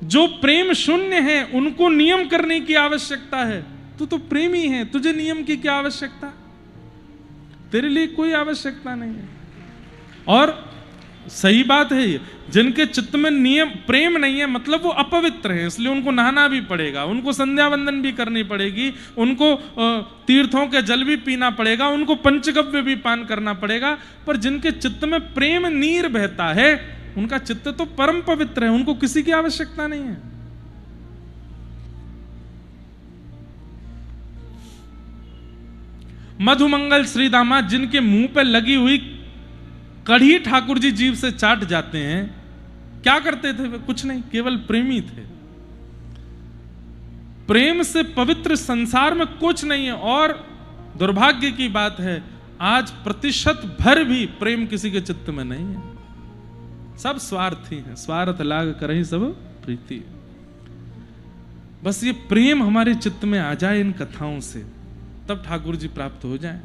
जो प्रेम शून्य है उनको नियम करने की आवश्यकता है। तू तो प्रेमी है, तुझे नियम की क्या आवश्यकता? तेरे लिए कोई आवश्यकता नहीं है। और सही बात है ये, जिनके चित्त में नियम प्रेम नहीं है मतलब वो अपवित्र है, इसलिए उनको नहाना भी पड़ेगा, उनको संध्या वंदन भी करनी पड़ेगी, उनको तीर्थों के जल भी पीना पड़ेगा, उनको पंचगव्य भी पान करना पड़ेगा। पर जिनके चित्त में प्रेम नीर बहता है उनका चित्त तो परम पवित्र है, उनको किसी की आवश्यकता नहीं है। मधुमंगल श्रीदामा जिनके मुंह पे लगी हुई कढ़ी ठाकुर जी जीभ से चाट जाते हैं, क्या करते थे वे? कुछ नहीं, केवल प्रेमी थे। प्रेम से पवित्र संसार में कुछ नहीं है। और दुर्भाग्य की बात है आज प्रतिशत भर भी प्रेम किसी के चित्त में नहीं है, सब स्वार्थी हैं, स्वार्थ लाग करहि सब प्रीति। बस ये प्रेम हमारे चित्त में आ जाए इन कथाओं से, तब ठाकुर जी प्राप्त हो जाएं।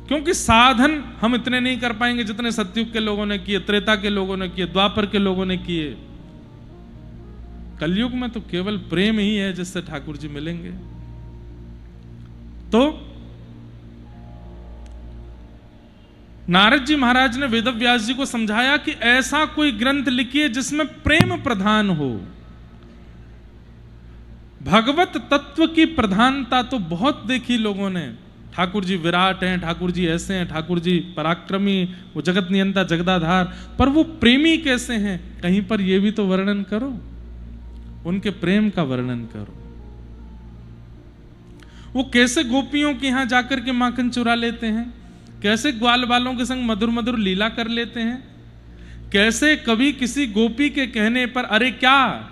क्योंकि साधन हम इतने नहीं कर पाएंगे जितने सतयुग के लोगों ने किए, त्रेता के लोगों ने किए, द्वापर के लोगों ने किए। कलयुग में तो केवल प्रेम ही है जिससे ठाकुर जी मिलेंगे। तो नारद जी महाराज ने वेदव्यास जी को समझाया कि ऐसा कोई ग्रंथ लिखिए जिसमें प्रेम प्रधान हो। भगवत तत्व की प्रधानता तो बहुत देखी लोगों ने, ठाकुर जी विराट हैं, ठाकुर जी ऐसे हैं, ठाकुर जी पराक्रमी, वो जगत नियंता जगदाधार, पर वो प्रेमी कैसे हैं कहीं पर ये भी तो वर्णन करो, उनके प्रेम का वर्णन करो। वो कैसे गोपियों के यहां जाकर के माखन चुरा लेते हैं, कैसे ग्वाल बालों के संग मधुर मधुर लीला कर लेते हैं, कैसे कभी किसी गोपी के कहने पर अरे क्या